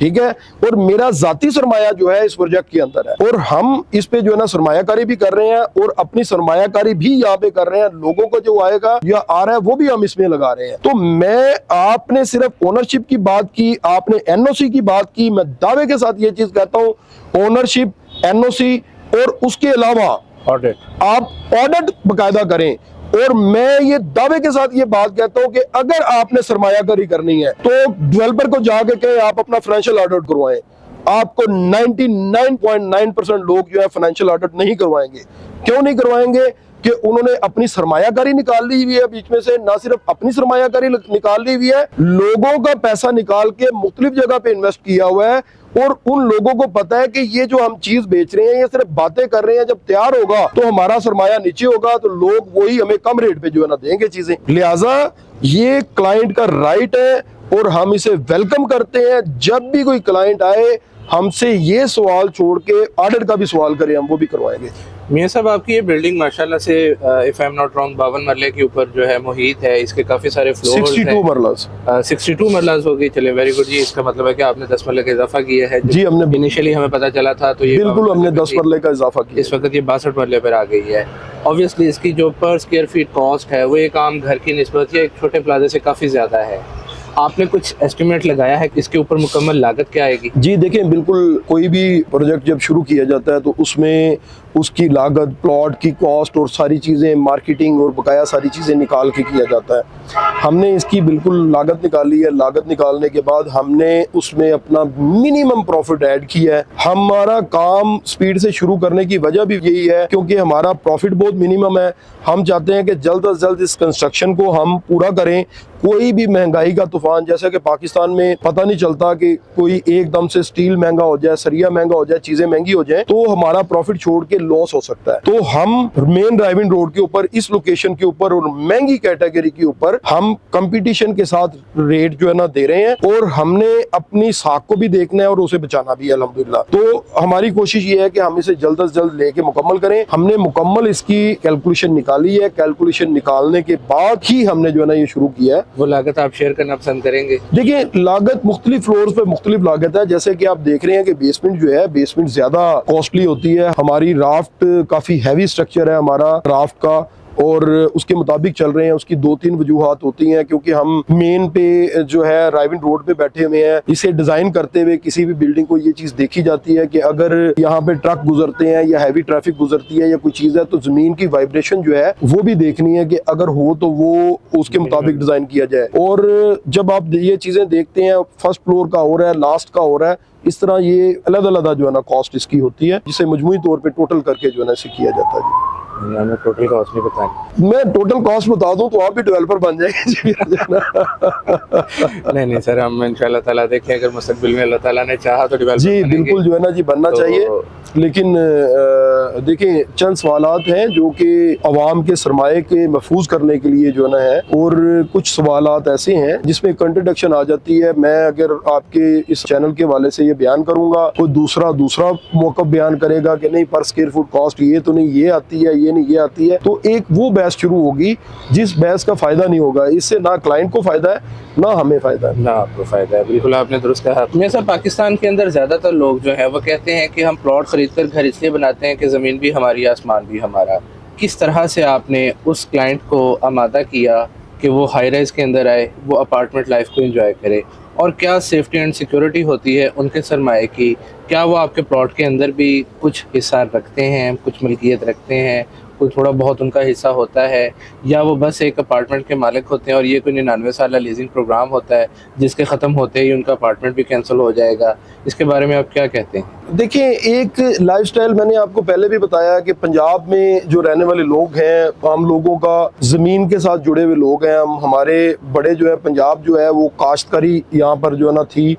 ठीक है, और मेरा जाती सरमाया जो है इस प्रोजेक्ट के अंदर है और हम इस पे जो है ना सरमायाकारी भी कर रहे हैं और अपनी सरमायाकारी भी यहाँ पे कर रहे हैं। लोगों को जो आएगा या आ रहा है वो भी हम इसमें लगा रहे हैं। तो मैं, आपने सिर्फ ओनरशिप की बात की, आपने एनओसी की बात की, मैं दावे के साथ ये चीज कहता हूँ, ओनरशिप, एनओसी और उसके अलावा ऑडिट, आप ऑडिट बकायदा करें। और मैं ये दावे के साथ ये बात कहता हूं कि अगर आपने सरमायाकारी करनी है तो डेवलपर को जाके कहें आप अपना फाइनेंशियल ऑडिट करवाएं। आपको 99.9% लोग जो है फाइनेंशियल ऑडिट नहीं करवाएंगे। क्यों नहीं करवाएंगे? कि उन्होंने अपनी सरमायाकारी निकाल ली हुई है बीच में से, ना सिर्फ अपनी सरमायाकारी निकाल ली हुई है, लोगों का पैसा निकाल के मुख्तलिफ जगह पे इन्वेस्ट किया हुआ है और उन लोगों को पता है कि ये जो हम चीज बेच रहे हैं ये सिर्फ बातें कर रहे हैं, जब तैयार होगा तो हमारा सरमाया नीचे होगा तो लोग वही हमें कम रेट पे जो है ना देंगे चीजें। लिहाजा ये क्लाइंट का राइट है और हम इसे वेलकम करते हैं। जब भी कोई क्लाइंट आए हमसे ये सवाल छोड़ के ऑडिट का भी सवाल करें, हम वो भी करवाएंगे। मियां साहब, आपकी ये बिल्डिंग माशाल्लाह से if I am not wrong 52 मरले के ऊपर जो है मुहित है, इसके काफी सारे फ्लोर्स 62 मरलास 62 मरलास हो गई। चले, वेरी गुड जी। इसका मतलब है कि आपने 10 मरले का इजाफा किया है। जी, हमने इनिशियली हमें पता चला था तो ये बिल्कुल हमने 10 मरले का इजाफा किया। इस वक्त ये 62 मरले पर आ गई है। ऑब्वियसली इसकी जो पर स्क्वायर फीट कॉस्ट है वो एक आम घर की निस्बत या एक छोटे प्लाजे से काफी ज्यादा है। आपने कुछ एस्टिमेट लगाया है कि इसके ऊपर मुकम्मल लागत क्या आएगी? जी देखें, बिल्कुल कोई भी प्रोजेक्ट जब शुरू किया जाता है तो उसमें उसकी लागत, प्लॉट की कॉस्ट और सारी चीज़ें, मार्केटिंग और बकाया सारी चीज़ें निकाल के किया जाता है। हमने इसकी बिल्कुल लागत निकाली है। लागत निकालने के बाद हमने उसमें अपना मिनिमम प्रॉफिट ऐड किया है। हमारा काम स्पीड से शुरू करने की वजह भी यही है क्योंकि हमारा प्रॉफिट बहुत मिनिमम है। हम चाहते हैं कि जल्द से जल्द इस कंस्ट्रक्शन को हम पूरा करें। कोई भी महंगाई का तूफान, जैसा कि पाकिस्तान में पता नहीं चलता कि कोई एकदम से स्टील महंगा हो जाए, सरिया महंगा हो जाए, चीजें महंगी हो जाए तो हमारा प्रॉफिट छोड़ के लॉस हो सकता है। तो हम मेन ड्राइविंग रोड के ऊपर, इस लोकेशन के ऊपर और महंगी कैटेगरी के ऊपर हम कंपटीशन के साथ रेट जो है ना दे रहे हैं और हमने अपनी साख को भी देखना है और उसे बचाना भी है अल्हम्दुलिल्लाह। तो हमारी कोशिश ये है कि हम इसे जल्द से जल्द लेके मुकम्मल करें। हमने मुकम्मल इसकी कैलकुलेशन निकाली है। कैलकुलेशन निकालने के बाद ही हमने जो है ना ये शुरू किया है। वो लागत आप शेयर करना पसंद करेंगे? देखिए, लागत मुख्तलिफ फ्लोर्स पे मुख्तलिफ लागत है। जैसे कि आप देख रहे हैं कि बेसमेंट जो है, बेसमेंट ज्यादा कॉस्टली होती है। हमारी राफ्ट काफी हैवी स्ट्रक्चर है हमारा राफ्ट का और उसके मुताबिक चल रहे हैं। उसकी 2-3 वजूहात होती हैं क्योंकि हम मेन पे जो है राइविंग रोड पे बैठे हुए हैं। इसे डिजाइन करते हुए किसी भी बिल्डिंग को ये चीज देखी जाती है कि अगर यहाँ पे ट्रक गुजरते हैं या हैवी ट्रैफिक गुजरती है या कोई चीज है तो जमीन की वाइब्रेशन जो है वो भी देखनी है कि अगर हो तो वो उसके मुताबिक डिजाइन किया जाए। और जब आप ये चीजें देखते हैं, फर्स्ट फ्लोर का हो रहा है, लास्ट का हो रहा है, इस तरह ये अलग अलग जो है ना कॉस्ट इसकी होती है, जिसे मजमूई तौर पे टोटल करके जो है ना इसे किया जाता है। हमें टोटल कॉस्ट नहीं बतानी। मैं टोटल कॉस्ट बता दूं तो आप भी डेवलपर बन जाएंगे। नहीं सर, हम इंशाल्लाह ताला देखें अगर मुस्तकबिल में अल्लाह ताला ने चाहा तो डेवलपर जी बिल्कुल जो है ना जी बनना चाहिए। लेकिन देखिए, चंद सवालात हैं जो कि अवाम के सरमाए के महफूज करने के लिए जो है ना है, और कुछ सवालात ऐसे हैं जिसमें कंट्रडिक्शन आ जाती है। मैं अगर आपके इस चैनल के वाले से ये बयान करूंगा, कोई दूसरा मौक़िफ़ बयान करेगा कि नहीं पर स्क्वायर फुट कॉस्ट ये तो नहीं, ये आती है, ये नहीं, ये आती है, तो एक वो बहस शुरू होगी जिस बहस का फायदा नहीं होगा। इससे ना क्लाइंट को फायदा है ना हमें फायदा है। ना आपको फायदा है। बिल्कुल आपने दुरुस्त कहा। मेरे साथ पाकिस्तान के अंदर ज्यादातर लोग जो है वो कहते हैं कि हम प्लॉट खरीद कर घर इसलिए बनाते हैं कि ज़मीन भी हमारी, आसमान भी हमारा। किस तरह से आपने उस क्लाइंट को आमादा किया कि वो हाई राइज के अंदर आए, वो अपार्टमेंट लाइफ को एंजॉय करे, और क्या सेफ्टी एंड सिक्योरिटी होती है उनके सरमाए की? क्या वो आपके प्लॉट के अंदर भी कुछ हिस्सा रखते हैं, कुछ मिल्कियत रखते हैं, कोई थोड़ा बहुत उनका हिस्सा होता है, या वो बस एक अपार्टमेंट के मालिक होते हैं और ये कोई 99 साल लीजिंग प्रोग्राम होता है जिसके ख़त्म होते ही उनका अपार्टमेंट भी कैंसिल हो जाएगा? इसके बारे में आप क्या कहते हैं? देखिए, एक लाइफस्टाइल मैंने आपको पहले भी बताया कि पंजाब में जो रहने वाले लोग हैं, हम लोगों का ज़मीन के साथ जुड़े हुए लोग हैं। हमारे बड़े जो है, पंजाब जो है वो काश्तकारी यहाँ पर जो है ना थी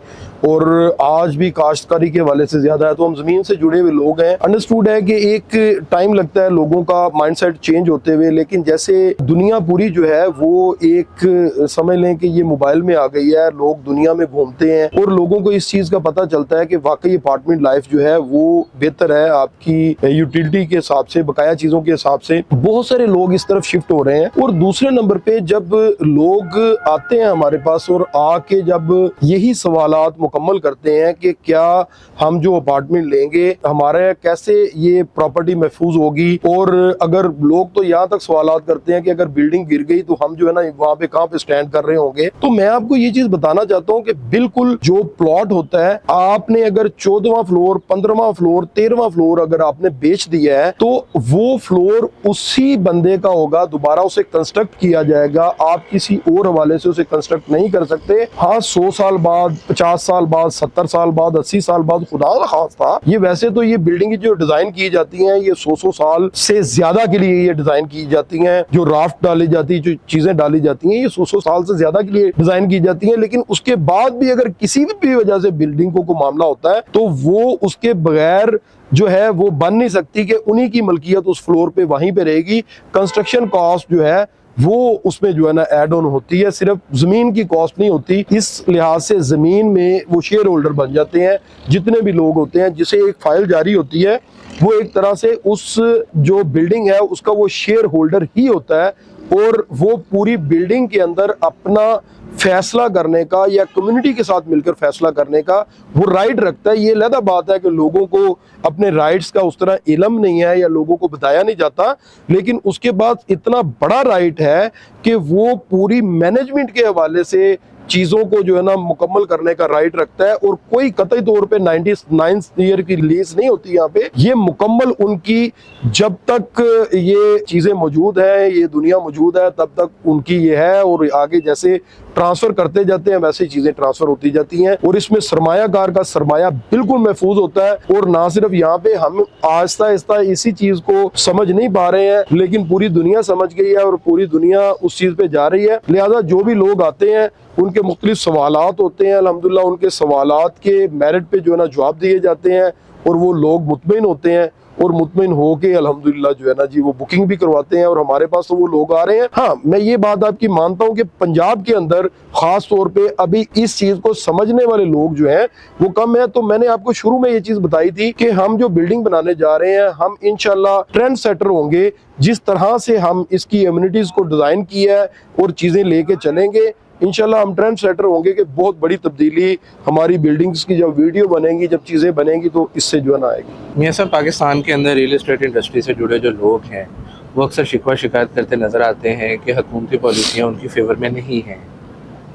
और आज भी काश्तकारी के हवाले से ज़्यादा है, तो हम ज़मीन से जुड़े हुए लोग हैं। अंडरस्टूड है कि एक टाइम लगता है लोगों का माइंडसेट चेंज होते हुए, लेकिन जैसे दुनिया पूरी जो है वो एक समझ लें कि ये मोबाइल में आ गई है, लोग दुनिया में घूमते हैं और लोगों को इस चीज़ का पता चलता है कि वाकई अपार्टमेंट लाइफ जो है वो बेहतर है आपकी यूटिलिटी के हिसाब से, बकाया चीज़ों के हिसाब से। बहुत सारे लोग इस तरफ शिफ्ट हो रहे हैं। और दूसरे नंबर पे जब लोग आते हैं हमारे पास और आके जब यही सवालात मुकम्मल करते हैं कि क्या हम जो अपार्टमेंट लेंगे हमारे कैसे ये प्रॉपर्टी महफूज होगी, और अगर लोग तो यहाँ तक सवालात करते हैं कि अगर बिल्डिंग गिर गई तो हम जो है ना वहाँ पे कहाँ पे स्टैंड कर रहे होंगे। तो मैं आपको ये चीज बताना चाहता हूँ कि बिल्कुल जो प्लॉट होता है, आपने अगर 14वां फ्लोर, 15वां फ्लोर, 13वां फ्लोर अगर आपने बेच दिया है तो वो फ्लोर उसी बंदे का होगा, दोबारा उसे कंस्ट्रक्ट किया जाएगा। आप किसी और हवाले से उसे कंस्ट्रक्ट नहीं कर सकते। हाँ, 100 साल बाद, 50 साल बाद, 70 साल बाद, 80 साल बाद, खुदा का खास्ता, ये वैसे तो ये बिल्डिंग जो डिजाइन की जाती हैं ये 100 साल से ज्यादा के लिए ये डिजाइन की जाती हैं। जो राफ्ट डाली जाती है, जो चीजें डाली जाती हैं, ये 100 साल से ज्यादा के लिए डिजाइन की जाती हैं। लेकिन उसके बाद भी अगर किसी भी वजह से बिल्डिंग को मामला होता है तो वो उसके बगैर जो है वो बन नहीं सकती कि उन्हीं की मलकियत उस फ्लोर पे वहीं पे रहेगी। कंस्ट्रक्शन कॉस्ट जो है वो उसमें जो है ना ऐड ऑन होती है, सिर्फ जमीन की कॉस्ट नहीं होती। इस लिहाज से जमीन में वो शेयर होल्डर बन जाते हैं जितने भी लोग होते हैं, जिसे एक फाइल जारी होती है, वो एक तरह से उस जो बिल्डिंग है उसका वो शेयर होल्डर ही होता है और वो पूरी बिल्डिंग के अंदर अपना फैसला करने का या कम्युनिटी के साथ मिलकर फैसला करने का वो राइट रखता है। ये अलग बात है कि लोगों को अपने राइट्स का उस तरह इल्म नहीं है या लोगों को बताया नहीं जाता, लेकिन उसके बाद इतना बड़ा राइट है कि वो पूरी मैनेजमेंट के हवाले से चीजों को जो है ना मुकम्मल करने का राइट रखता है, और कोई कतई तौर पे 99 ईयर की लीज नहीं होती यहाँ पे। ये मुकम्मल उनकी, जब तक ये चीजें मौजूद है, ये दुनिया मौजूद है, तब तक उनकी ये है, और आगे जैसे ट्रांसफर करते जाते हैं वैसे चीजें ट्रांसफर होती जाती हैं। और इसमें सरमायाकार का सरमाया बिल्कुल महफूज होता है। और ना सिर्फ यहाँ पे हम आहिस्ता आहिस्ता इसी चीज को समझ नहीं पा रहे हैं, लेकिन पूरी दुनिया समझ गई है और पूरी दुनिया उस चीज पे जा रही है। लिहाजा जो भी लोग आते हैं उनके मुख्तलिफ सवालात होते हैं, अल्हम्दुलिल्लाह उनके सवालात के मेरिट पे जो है ना जवाब दिए जाते हैं, और वो लोग मुतमईन होते हैं, और मुतमईन हो के अल्हम्दुलिल्लाह जो है ना जी वो बुकिंग भी करवाते हैं, और हमारे पास तो वो लोग आ रहे हैं। हाँ, मैं ये बात आपकी मानता हूँ कि पंजाब के अंदर खास तौर पे अभी इस चीज को समझने वाले लोग जो हैं वो कम है। तो मैंने आपको शुरू में ये चीज बताई थी कि हम जो बिल्डिंग बनाने जा रहे हैं, हम इंशाल्लाह ट्रेंड सेटर होंगे। जिस तरह से हम इसकी इम्यूनिटीज को डिजाइन किया है और चीजें लेके चलेंगे, इंशाल्लाह हम ट्रेंड सेटर होंगे कि बहुत बड़ी तब्दीली हमारी बिल्डिंग्स की जब वीडियो बनेंगी, जब चीज़ें बनेंगी, तो इससे जो है ना आएगी। मियां साहब, पाकिस्तान के अंदर रियल एस्टेट इंडस्ट्री से जुड़े जो लोग हैं वो अक्सर शिकवा शिकायत करते नज़र आते हैं कि हुकूमती पॉलिसियाँ उनकी फेवर में नहीं हैं।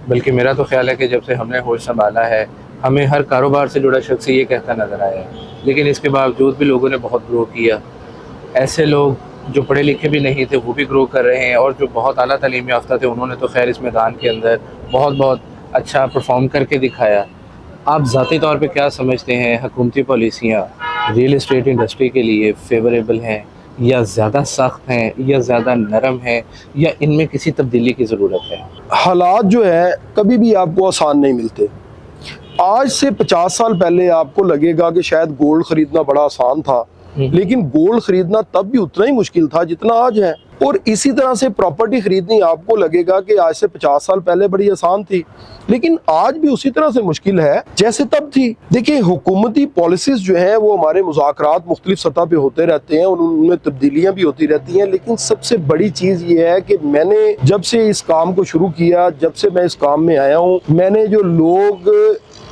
बल्कि मेरा तो ख्याल है कि जब से हमने होश संभाला है, हमें हर कारोबार से जुड़ा शख्स ये कहता नज़र आया है, लेकिन इसके बावजूद भी लोगों ने बहुत ग्रो किया। ऐसे लोग जो पढ़े लिखे भी नहीं थे वो भी ग्रो कर रहे हैं, और जो बहुत आला तालीम याफ्ता थे उन्होंने तो खैर इस मैदान के अंदर बहुत अच्छा परफॉर्म करके दिखाया। आप ज़ाती तौर पे क्या समझते हैं, हुकूमती पॉलिसियाँ रियल एस्टेट इंडस्ट्री के लिए फेवरेबल हैं, या ज़्यादा सख्त हैं, या ज़्यादा नरम हैं, या इनमें किसी तब्दीली की ज़रूरत है? हालात जो है कभी भी आपको आसान नहीं मिलते। आज से 50 साल पहले आपको लगेगा कि शायद गोल्ड खरीदना बड़ा आसान था, लेकिन गोल्ड खरीदना तब भी उतना ही मुश्किल था जितना आज है। और इसी तरह से प्रॉपर्टी खरीदनी आपको लगेगा कि आज से 50 साल पहले बड़ी आसान थी, लेकिन आज भी उसी तरह से मुश्किल है जैसे तब थी। देखिए, हुकूमती पॉलिसीज जो है वो हमारे मुज़ाकरात मुख्तलिफ सतह पे होते रहते हैं और उनमें तब्दीलियां भी होती रहती हैं। लेकिन सबसे बड़ी चीज़ ये है कि मैंने जब से इस काम को शुरू किया, जब से मैं इस काम में आया हूँ, मैंने जो लोग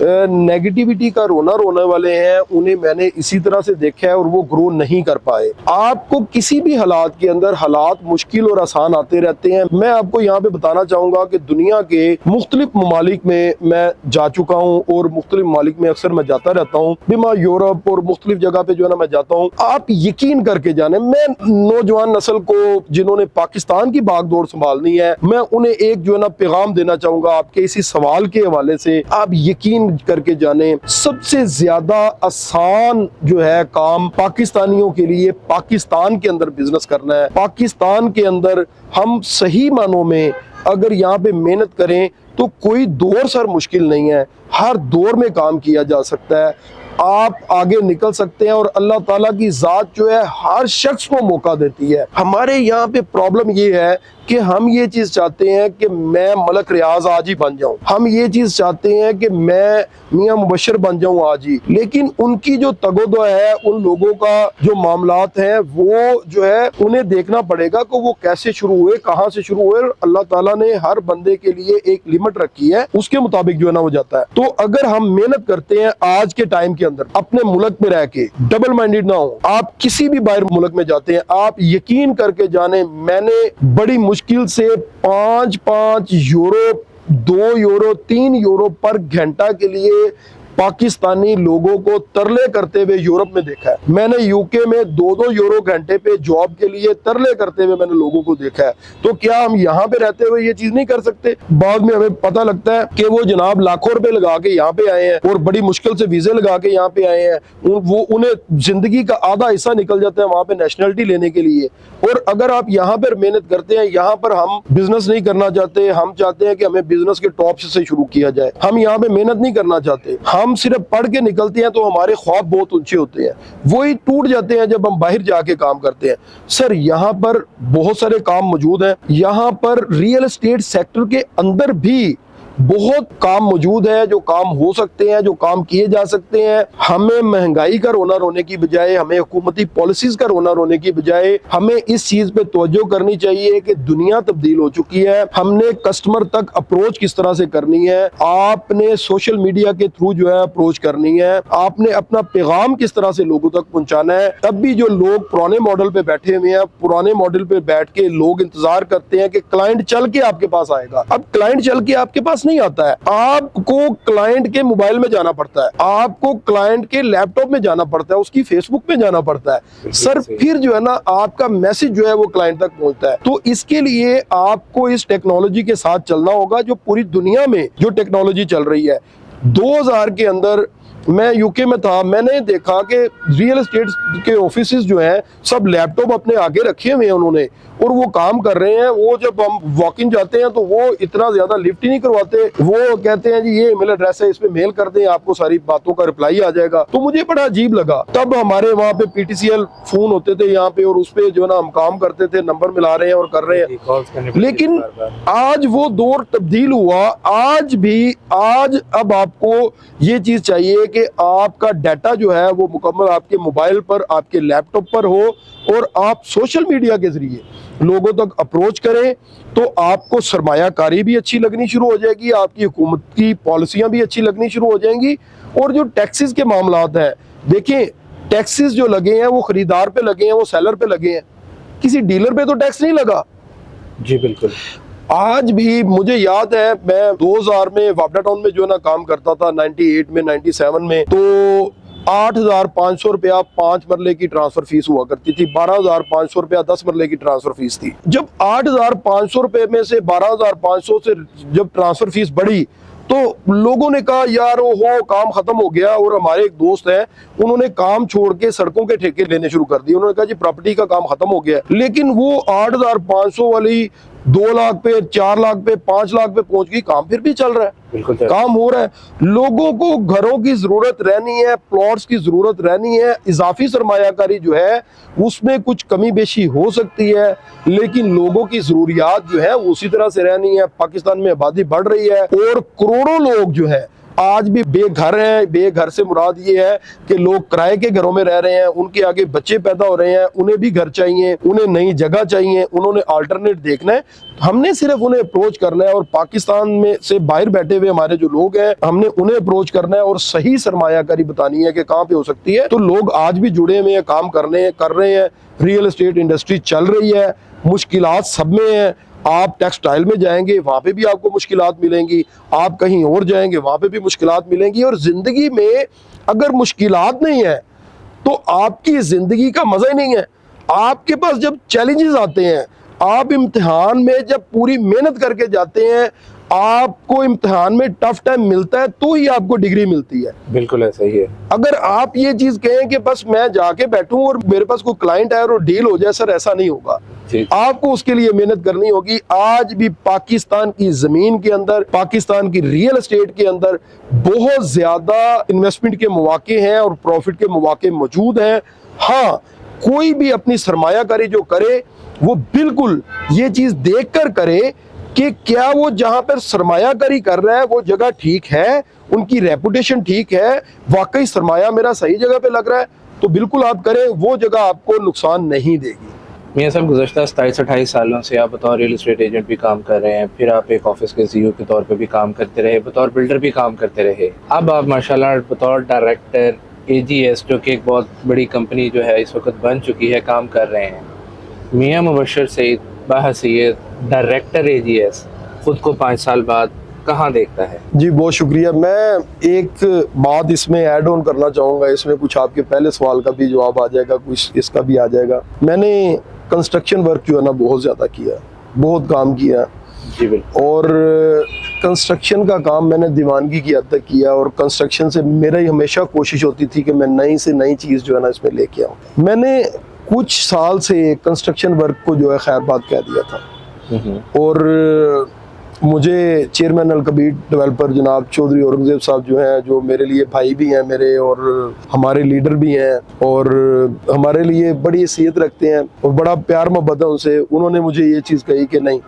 नेगेटिविटी का रोने वाले हैं उन्हें मैंने इसी तरह से देखा है, और वो ग्रो नहीं कर पाए। आपको किसी भी हालात के अंदर हालात मुश्किल और आसान आते रहते हैं। मैं आपको यहाँ पे बताना चाहूंगा कि दुनिया के मुख्तलिफ ममालिक में मैं जा चुका हूँ, और मुख्तलिफ ममालिक में अक्सर मैं जाता रहता हूँ, बिमा यूरोप और मुख्तलिफ जगह पे जो है ना मैं जाता हूँ। आप यकीन करके जाने, मैं नौजवान नस्ल को जिन्होंने पाकिस्तान की बागडोर संभालनी है, मैं उन्हें एक जो है ना पैगाम देना चाहूंगा आपके इसी सवाल के हवाले से। आप यकीन करके जाने, सबसे ज्यादा आसान जो है काम पाकिस्तानियों के लिए पाकिस्तान के अंदर बिजनेस करना है। पाकिस्तान के अंदर हम सही मानों में अगर यहाँ पे मेहनत करें तो कोई दौर सर मुश्किल नहीं है, हर दौर में काम किया जा सकता है, आप आगे निकल सकते हैं। और अल्लाह ताला की जात जो है हर शख्स को मौका देती है। हमारे यहाँ पे प्रॉब्लम ये है कि हम ये चीज चाहते हैं कि मैं मलक रियाज आज ही बन जाऊं, हम ये चीज चाहते हैं कि मैं मियां मुबशर बन जाऊं आज ही, लेकिन उनकी जो तगोदो है, उन लोगों का जो मामलात हैं, वो जो है उन्हें देखना पड़ेगा कि वो कैसे शुरू हुए, कहाँ से शुरू हुए। अल्लाह ताला ने हर बंदे के लिए एक लिमिट रखी है, उसके मुताबिक जो है ना वो जाता है। तो अगर हम मेहनत करते हैं आज के टाइम के अंदर, अपने मुल्क में रह के डबल माइंडेड ना हो, आप किसी भी बाहर मुल्क में जाते हैं, आप यकीन करके जाने, मैंने बड़ी मुश्किल से 5 यूरो, 2 यूरो, 3 यूरो पर घंटा के लिए पाकिस्तानी लोगों को तरले करते हुए यूरोप में देखा है। मैंने यूके में 2-2 यूरो घंटे पे जॉब के लिए तरले करते हुए मैंने लोगों को देखा है। तो क्या हम यहाँ पे रहते हुए ये चीज नहीं कर सकते? बाद में हमें पता लगता है कि वो जनाब लाखों रुपए लगा के यहाँ पे आए हैं और बड़ी मुश्किल से वीजे लगा के यहाँ पे आए हैं, वो उन्हें जिंदगी का आधा हिस्सा निकल जाता है वहां पे नेशनलिटी लेने के लिए। और अगर आप यहाँ पर मेहनत करते हैं, यहाँ पर हम बिजनेस नहीं करना चाहते, हम चाहते हैं कि हमें बिजनेस के टॉप से शुरू किया जाए, हम यहाँ पे मेहनत नहीं करना चाहते, हम सिर्फ पढ़ के निकलते हैं, तो हमारे ख्वाब बहुत ऊंचे होते हैं, वही टूट जाते हैं जब हम बाहर जाके काम करते हैं। सर, यहाँ पर बहुत सारे काम मौजूद हैं, यहाँ पर रियल एस्टेट सेक्टर के अंदर भी बहुत काम मौजूद है, जो काम हो सकते हैं, जो काम किए जा सकते हैं। हमें महंगाई का रोना रोने की बजाय, हमें हुकूमती पॉलिसीज का रोना रोने की बजाय, हमें इस चीज पे तवज्जो करनी चाहिए कि दुनिया तब्दील हो चुकी है, हमने कस्टमर तक अप्रोच किस तरह से करनी है, आपने सोशल मीडिया के थ्रू जो है अप्रोच करनी है, आपने अपना पैगाम किस तरह से लोगों तक पहुंचाना है। तब भी जो लोग पुराने मॉडल पे बैठे हुए हैं, पुराने मॉडल पे बैठ के लोग इंतजार करते हैं कि क्लाइंट चल के आपके पास आएगा। अब क्लाइंट चल के आपके पास नहीं नहीं आता है। आपको क्लाइंट के मोबाइल में जाना पड़ता है, आपको क्लाइंट के लैपटॉप में जाना पड़ता है, उसकी फेसबुक में जाना पड़ता है सर, फिर जो है ना आपका मैसेज जो है वो क्लाइंट तक पहुंचता है। तो इसके लिए आपको इस टेक्नोलॉजी के साथ चलना होगा जो पूरी दुनिया में जो टेक्नोलॉजी चल रही है। 2000 के अंदर मैं यूके में था, मैंने देखा कि रियल एस्टेट के ऑफिसेज जो हैं सब लैपटॉप अपने आगे रखे हुए हैं उन्होंने, और वो काम कर रहे हैं। वो जब हम वॉक इन जाते हैं तो वो इतना ज्यादा लिफ्ट ही नहीं करवाते, वो कहते हैं जी ये ईमेल एड्रेस है, इस पे मेल कर दें, आपको सारी बातों का रिप्लाई आ जाएगा। तो मुझे बड़ा अजीब लगा। तब हमारे वहाँ पे PTCL फोन होते थे यहाँ पे, और उस पे जो ना हम काम करते थे, नंबर मिला रहे हैं और कर रहे हैं। लेकिन आज वो दौर तब्दील हुआ। आज अब आपको ये चीज चाहिए कि आपका डाटा जो है वो मुकम्मल आपके मोबाइल पर, आपके लैपटॉप पर हो, और आप सोशल मीडिया के जरिए लोगों तक अप्रोच करें। तो आपको सरमायाकारी भी अच्छी लगनी शुरू हो जाएगी, आपकी हुकूमत की पॉलिसियां भी अच्छी लगनी शुरू हो जाएंगी। और जो टैक्सेस के मामलात हैं, देखिए टैक्सेस जो लगे हैं वो खरीदार पे लगे हैं, वो सेलर पे लगे हैं, किसी डीलर पे तो टैक्स नहीं लगा। जी बिल्कुल। आज भी मुझे याद है, मैं 2000 में वापडा टाउन में जो ना काम करता था, 98 में 97 में, तो 8,500 रुपया 5 मरले की ट्रांसफर फीस हुआ करती थी, 12,500 रुपया 10 मरले की ट्रांसफर फीस थी। जब 8,500 रुपए में से 12,500 से जब ट्रांसफर फीस बढ़ी तो लोगों ने कहा यार वो काम खत्म हो गया। और हमारे एक दोस्त हैं, उन्होंने काम छोड़ के सड़कों के ठेके लेने शुरू कर दिए। उन्होंने कहा जी प्रॉपर्टी का काम खत्म हो गया। लेकिन वो 8,500 वाली 2 लाख पे, 4 लाख पे, 5 लाख पे पहुंच गई, काम फिर भी चल रहा है, बिल्कुल काम हो रहा है। लोगों को घरों की जरूरत रहनी है, प्लॉट्स की जरूरत रहनी है। इजाफी सरमायाकारी जो है उसमें कुछ कमी बेशी हो सकती है, लेकिन लोगों की जरूरियात जो है उसी तरह से रहनी है। पाकिस्तान में आबादी बढ़ रही है और करोड़ों लोग जो है आज भी बेघर हैं। बेघर से मुराद ये है कि लोग किराए के घरों में रह रहे हैं, उनके आगे बच्चे पैदा हो रहे हैं, उन्हें भी घर चाहिए, उन्हें नई जगह चाहिए, उन्होंने अल्टरनेट देखना है। हमने सिर्फ उन्हें अप्रोच करना है, और पाकिस्तान में से बाहर बैठे हुए हमारे जो लोग हैं, हमने उन्हें अप्रोच करना है और सही सरमायाकारी बतानी है कि कहाँ पे हो सकती है। तो लोग आज भी जुड़े हुए हैं, काम कर रहे हैं। रियल एस्टेट इंडस्ट्री चल रही है, मुश्किलात सब में है। आप टेक्सटाइल में जाएंगे वहां पे भी आपको मुश्किलात मिलेंगी, आप कहीं और जाएंगे वहां पे भी मुश्किलात मिलेंगी। और जिंदगी में अगर मुश्किलात नहीं है तो आपकी जिंदगी का मजा ही नहीं है। आपके पास जब चैलेंजेस आते हैं, आप इम्तिहान में जब पूरी मेहनत करके जाते हैं, आपको इम्तिहान में टफ टाइम मिलता है तो ही आपको डिग्री मिलती है। बिल्कुल ऐसा ही है। अगर आप ये चीज कहें कि बस मैं जाके बैठूं और मेरे पास कोई क्लाइंट आए और डील हो जाए, सर ऐसा नहीं होगा। आपको उसके लिए मेहनत करनी होगी। आज भी पाकिस्तान की जमीन के अंदर, पाकिस्तान की रियल एस्टेट के अंदर बहुत ज्यादा इन्वेस्टमेंट के मौके हैं और प्रॉफिट के मौके मौजूद हैं। हाँ, कोई भी अपनी सरमायाकारी जो करे वो बिल्कुल ये चीज देखकर करे कि क्या वो जहां पर सरमायाकारी कर रहा है वो जगह ठीक है, उनकी रेपुटेशन ठीक है, वाकई सरमाया मेरा सही जगह पे लग रहा है, तो बिल्कुल आप करें, वो जगह आपको नुकसान नहीं देगी। मियां साहब, गुज़श्ता 27-28 सालों से आप बतौर रियल एस्टेट एजेंट भी काम कर रहे हैं, फिर आप एक ऑफिस के CEO के तौर पे भी काम करते रहे, बतौर बिल्डर भी काम करते रहे, अब आप माशाल्लाह बतौर डायरेक्टर AGS, जो कि एक बहुत बड़ी कंपनी जो है इस वक्त बन चुकी है, काम कर रहे हैं। मियां मुबशर सईद बाहसीयत डायरेक्टर AGS खुद को 5 साल बाद कहाँ देखता है? जी बहुत शुक्रिया। मैं एक बात इसमें ऐड ऑन करना चाहूँगा, इसमें कुछ आपके पहले सवाल का भी जवाब आ जाएगा, कुछ इसका भी आ जाएगा। मैंने कंस्ट्रक्शन वर्क जो है ना बहुत ज़्यादा किया, बहुत काम किया जी बिल्कुल। और कंस्ट्रक्शन का काम मैंने दीवानगी की हद तक किया, और कंस्ट्रक्शन से मेरा ही हमेशा कोशिश होती थी कि मैं नई से नई चीज़ जो है ना इसमें लेके आऊँ। मैंने कुछ साल से कंस्ट्रक्शन वर्क को जो है खैरबाद कह दिया था, और मुझे चेयरमैन अलकबीर डेवलपर जनाब चौधरी औरंगजेब साहब जो हैं, जो मेरे लिए भाई भी हैं मेरे और हमारे लीडर भी हैं और हमारे लिए बड़ी हैसियत रखते हैं और बड़ा प्यार मोहब्बत है उनसे, उन्होंने मुझे ये चीज़ कही कि नहीं,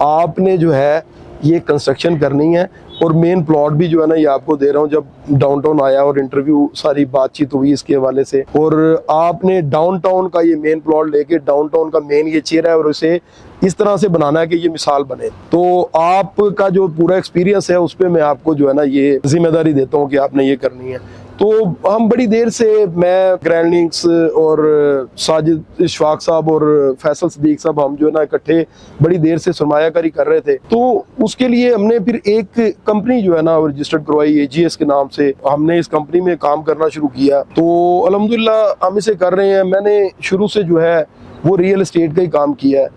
आपने जो है ये कंस्ट्रक्शन करनी है। और मेन प्लॉट भी जो है ना ये आपको दे रहा हूँ। जब डाउनटाउन आया और इंटरव्यू सारी बातचीत हुई इसके हवाले से, और आपने डाउनटाउन का ये मेन प्लॉट लेके डाउनटाउन का मेन ये चेहरा है और उसे इस तरह से बनाना है कि ये मिसाल बने। तो आपका जो पूरा एक्सपीरियंस है उस पर मैं आपको जो है ना ये जिम्मेदारी देता हूँ कि आपने ये करनी है। तो हम बड़ी देर से, मैं ग्रैंड लिंक्स और साजिद इशफाक साहब और फैसल सदीक साहब, हम जो है ना इकट्ठे बड़ी देर से सरमायाकारी कर रहे थे। तो उसके लिए हमने फिर एक कंपनी जो है ना रजिस्टर्ड करवाई AGS के नाम से। हमने इस कंपनी में काम करना शुरू किया, तो अल्हम्दुलिल्लाह हम इसे कर रहे हैं। मैंने शुरू से जो है वो रियल एस्टेट का ही काम किया है,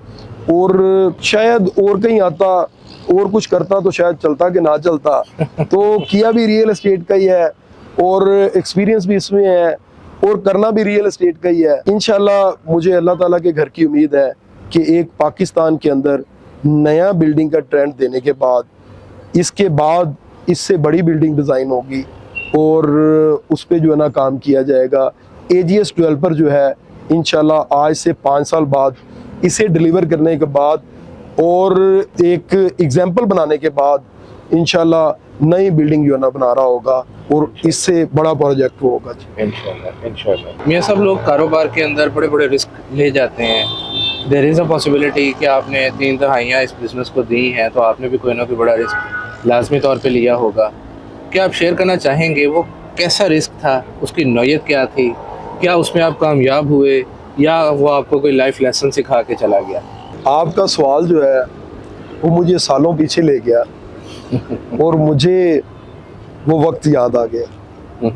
और शायद और कहीं आता और कुछ करता तो शायद चलता कि ना चलता। तो किया भी रियल एस्टेट का ही है, और एक्सपीरियंस भी इसमें है, और करना भी रियल एस्टेट का ही है। इंशाल्लाह मुझे अल्लाह ताला के घर की उम्मीद है कि एक पाकिस्तान के अंदर नया बिल्डिंग का ट्रेंड देने के बाद, इसके बाद इससे बड़ी बिल्डिंग डिज़ाइन होगी और उस पर जो है ना काम किया जाएगा। AGS डेवलपर जो है इंशाल्लाह आज से 5 साल बाद इसे डिलीवर करने के बाद और एक एग्जाम्पल बनाने के बाद इंशाल्लाह नई बिल्डिंग जो है ना बना रहा होगा, और इससे बड़ा प्रोजेक्ट होगा। इंशाल्लाह। ये सब लोग कारोबार के अंदर बड़े बड़े रिस्क ले जाते हैं। देयर इज़ अ पॉसिबिलिटी कि आपने 3 दहाइयाँ इस बिज़नेस को दी हैं, तो आपने भी कोई ना कोई बड़ा रिस्क लाजमी तौर पे लिया होगा। क्या आप शेयर करना चाहेंगे वो कैसा रिस्क था, उसकी नौयत क्या थी, क्या उसमें आप कामयाब हुए, या वो आपको कोई लाइफ लेसन सिखा के चला गया? आपका सवाल जो है वो मुझे सालों पीछे ले गया और मुझे वो वक्त याद आ गया।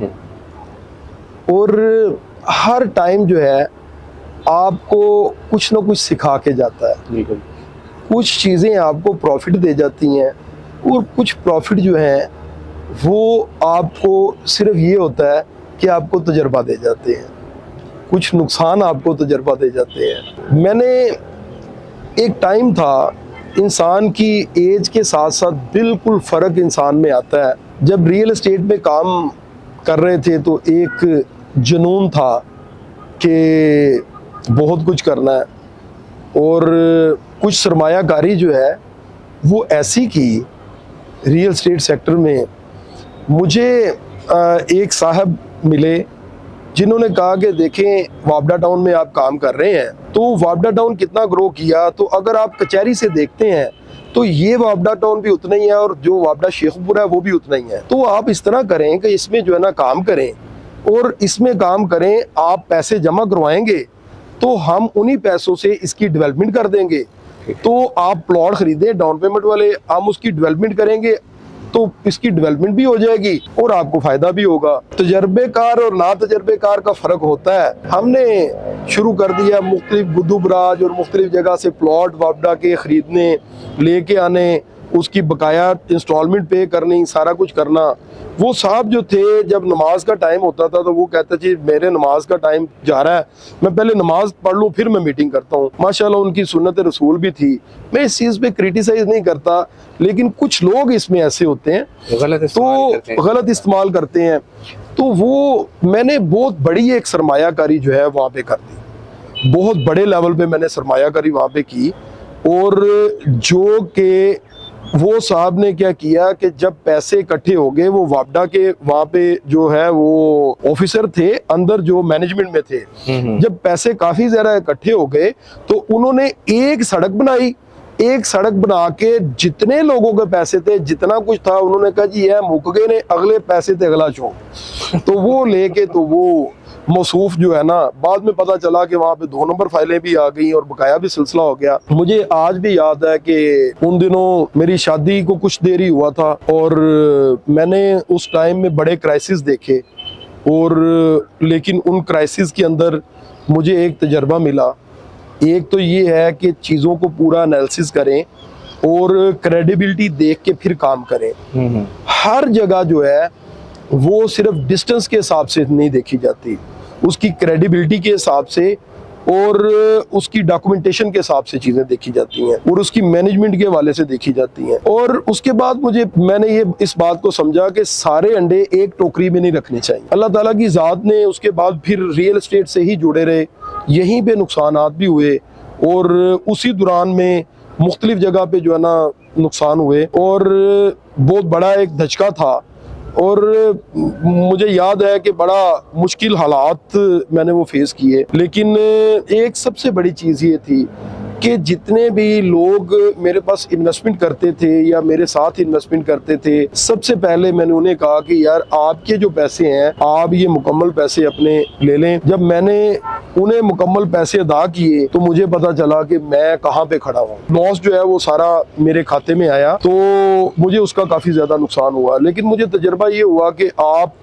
और हर टाइम जो है आपको कुछ ना कुछ सिखा के जाता है। कुछ चीज़ें आपको प्रॉफिट दे जाती हैं, और कुछ प्रॉफिट जो है वो आपको सिर्फ ये होता है कि आपको तजर्बा दे जाते हैं। कुछ नुकसान आपको तजर्बा दे जाते हैं। मैंने एक टाइम था, इंसान की एज के साथ साथ बिल्कुल फ़र्क इंसान में आता है। जब रियल एस्टेट में काम कर रहे थे तो एक जुनून था कि बहुत कुछ करना है, और कुछ सरमायाकारी जो है वो ऐसी की रियल एस्टेट सेक्टर में। मुझे एक साहब मिले जिन्होंने कहा कि देखें वापडा टाउन में आप काम कर रहे हैं, तो वापडा टाउन कितना ग्रो किया, तो अगर आप कचहरी से देखते हैं तो ये वापडा टाउन भी उतना ही है, और जो वापडा शेखपुरा है वो भी उतना ही है। तो आप इस तरह करें कि इसमें जो है ना काम करें, और इसमें काम करें, आप पैसे जमा करवाएंगे तो हम उन्हीं पैसों से इसकी डेवलपमेंट कर देंगे। तो आप प्लॉट खरीदें डाउन पेमेंट वाले, हम उसकी डेवलपमेंट करेंगे, तो इसकी डेवलपमेंट भी हो जाएगी और आपको फायदा भी होगा। तजर्बेकार और ना तजर्बेकार का फर्क होता है। हमने शुरू कर दिया मुख्तलिफ गुद्दू बराज और मुख्तलिफ जगह से प्लॉट वापडा के खरीदने, लेके आने, उसकी बकाया इंस्टॉलमेंट पे करनी, सारा कुछ करना। वो साहब जो थे, जब नमाज का टाइम होता था तो वो कहते थे मेरे नमाज का टाइम जा रहा है, मैं पहले नमाज पढ़ लूँ फिर मैं मीटिंग करता हूँ। माशाल्लाह उनकी सुन्नत रसूल भी थी। मैं इस चीज़ पे क्रिटिसाइज नहीं करता, लेकिन कुछ लोग इसमें ऐसे होते हैं तो गलत इस्तेमाल करते हैं। तो वो मैंने बहुत बड़ी एक सरमायाकारी जो है वहाँ पे कर दी, बहुत बड़े लेवल पे मैंने सरमायाकारी वहाँ पे की। और जो कि वो साहब ने क्या किया कि जब पैसे इकट्ठे हो गए, वो वापडा के वहाँ पे जो है वो ऑफिसर थे अंदर जो मैनेजमेंट में थे, जब पैसे काफी ज्यादा इकट्ठे हो गए तो उन्होंने एक सड़क बनाई। एक सड़क बना के जितने लोगों के पैसे थे, जितना कुछ था, उन्होंने कहा जी यह मुक गए ने, अगले पैसे थे अगला चो। तो वो लेके तो वो मौसूफ जो है ना, बाद में पता चला कि वहाँ पे 2 नंबर फाइलें भी आ गई और बकाया भी सिलसिला हो गया। मुझे आज भी याद है कि उन दिनों मेरी शादी को कुछ देर ही हुआ था, और मैंने उस टाइम में बड़े क्राइसिस देखे, और लेकिन उन क्राइसिस के अंदर मुझे एक तजर्बा मिला। एक तो ये है कि चीज़ों को पूरा एनालिसिस करें और क्रेडिबिलिटी देख के फिर काम करें। हर जगह जो है वो सिर्फ डिस्टेंस के हिसाब से नहीं देखी जाती, उसकी क्रेडिबिलिटी के हिसाब से और उसकी डॉक्यूमेंटेशन के हिसाब से चीज़ें देखी जाती हैं, और उसकी मैनेजमेंट के हवाले से देखी जाती हैं। और उसके बाद मैंने ये इस बात को समझा कि सारे अंडे एक टोकरी में नहीं रखने चाहिए। अल्लाह ताला की ज़ात ने उसके बाद फिर रियल एस्टेट से ही जुड़े रहे, यहीं पे नुकसानात भी हुए, और उसी दौरान में मुख्तलिफ जगह पे जो है ना नुकसान हुए, और बहुत बड़ा एक धचका था। और मुझे याद है कि बड़ा मुश्किल हालात मैंने वो फेस किए, लेकिन एक सबसे बड़ी चीज़ ये थी कि जितने भी लोग मेरे पास इन्वेस्टमेंट करते थे या मेरे साथ इन्वेस्टमेंट करते थे, सबसे पहले मैंने उन्हें कहा कि यार आपके जो पैसे हैं आप ये मुकम्मल पैसे अपने ले लें। जब मैंने उन्हें मुकम्मल पैसे अदा किए तो मुझे पता चला कि मैं कहाँ पे खड़ा हूँ। लॉस जो है वो सारा मेरे खाते में आया, तो मुझे उसका काफ़ी ज़्यादा नुकसान हुआ। लेकिन मुझे तजर्बा ये हुआ कि आप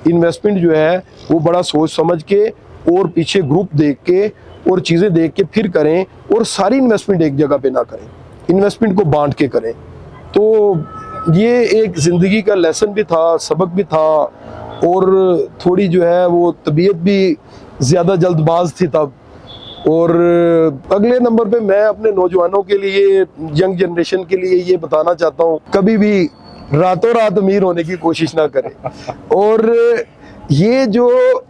इन्वेस्टमेंट जो है वो बड़ा सोच समझ के और पीछे ग्रुप देख के और चीज़ें देख के फिर करें, और सारी इन्वेस्टमेंट एक जगह पे ना करें, इन्वेस्टमेंट को बांट के करें। तो ये एक ज़िंदगी का लेसन भी था, सबक भी था, और थोड़ी जो है वो तबीयत भी ज़्यादा जल्दबाज थी तब। और अगले नंबर पे मैं अपने नौजवानों के लिए, यंग जनरेशन के लिए ये बताना चाहता हूँ, कभी भी रातों रात अमीर होने की कोशिश ना करें। और ये जो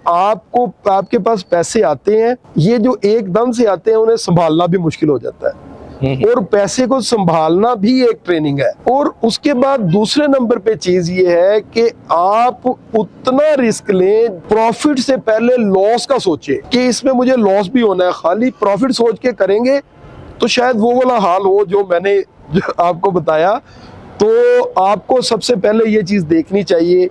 आपके पास पैसे आते हैं, ये जो एकदम से आते हैं, उन्हें संभालना भी मुश्किल हो जाता है, और पैसे को संभालना भी एक ट्रेनिंग है। और उसके बाद दूसरे नंबर पे चीज ये है कि आप उतना रिस्क लें, प्रॉफिट से पहले लॉस का सोचें कि इसमें मुझे लॉस भी होना है। खाली प्रॉफिट सोच के करेंगे तो शायद वो वाला हाल हो जो मैंने आपको बताया। तो आपको सबसे पहले ये चीज देखनी चाहिए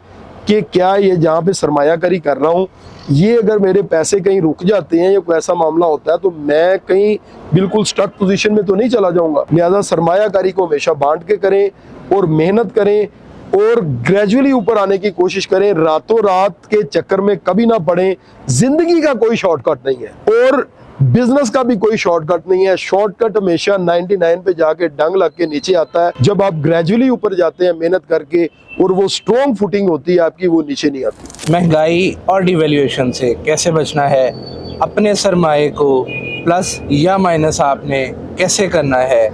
कि क्या ये जहाँ पे सरमायाकारी कर रहा हूँ, ये अगर मेरे पैसे कहीं रुक जाते हैं या कोई ऐसा मामला होता है तो मैं कहीं बिल्कुल स्टक पोजीशन में तो नहीं चला जाऊंगा। लिहाजा सरमायाकारी को हमेशा बांट के करें और मेहनत करें और ग्रेजुअली ऊपर आने की कोशिश करें। रातों रात के चक्कर में कभी ना पड़ें। जिंदगी का कोई शॉर्टकट नहीं है और बिजनेस का भी कोई शॉर्टकट नहीं है। शॉर्टकट हमेशा 99 पे जाके डंग लग के नीचे आता है। जब आप ग्रेजुअली ऊपर जाते हैं मेहनत करके और वो स्ट्रॉन्ग फुटिंग होती है आपकी, वो नीचे नहीं आती। महंगाई और डिवैल्यूएशन से कैसे बचना है, अपने सरमाए को प्लस या माइनस आपने कैसे करना है,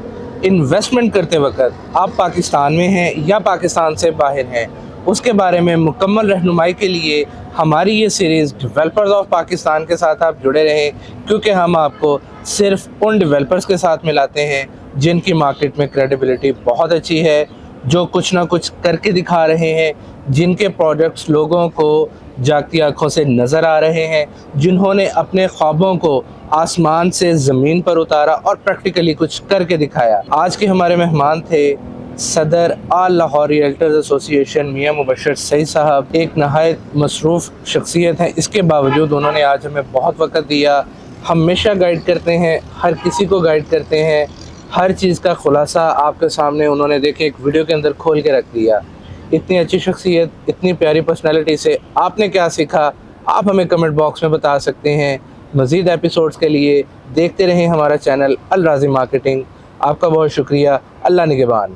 इन्वेस्टमेंट करते वक्त आप पाकिस्तान में हैं या पाकिस्तान से बाहर हैं, उसके बारे में मुकम्मल रहनुमाई के लिए हमारी ये सीरीज़ डेवलपर्स ऑफ पाकिस्तान के साथ आप जुड़े रहें, क्योंकि हम आपको सिर्फ उन डेवलपर्स के साथ मिलाते हैं जिनकी मार्केट में क्रेडिबिलिटी बहुत अच्छी है, जो कुछ ना कुछ करके दिखा रहे हैं, जिनके प्रोडक्ट्स लोगों को जागती आंखों से नज़र आ रहे हैं, जिन्होंने अपने ख्वाबों को आसमान से ज़मीन पर उतारा और प्रैक्टिकली कुछ करके दिखाया। आज के हमारे मेहमान थे सदर आल लाहौर रियल्टर्स एसोसिएशन मियां मुबशर सईद साहब। एक नहायत मसरूफ़ शख्सियत हैं, इसके बावजूद उन्होंने आज हमें बहुत वक्त दिया। हमेशा गाइड करते हैं, हर किसी को गाइड करते हैं, हर चीज़ का खुलासा आपके सामने उन्होंने देखे एक वीडियो के अंदर खोल के रख दिया। इतनी अच्छी शख्सियत, इतनी प्यारी पर्सनैलिटी से आपने क्या सीखा, आप हमें कमेंट बॉक्स में बता सकते हैं। मज़ीद एपिसोड्स के लिए देखते रहें हमारा चैनल अल राज़ी मार्केटिंग। आपका बहुत शुक्रिया। अल्लाह निगहबान।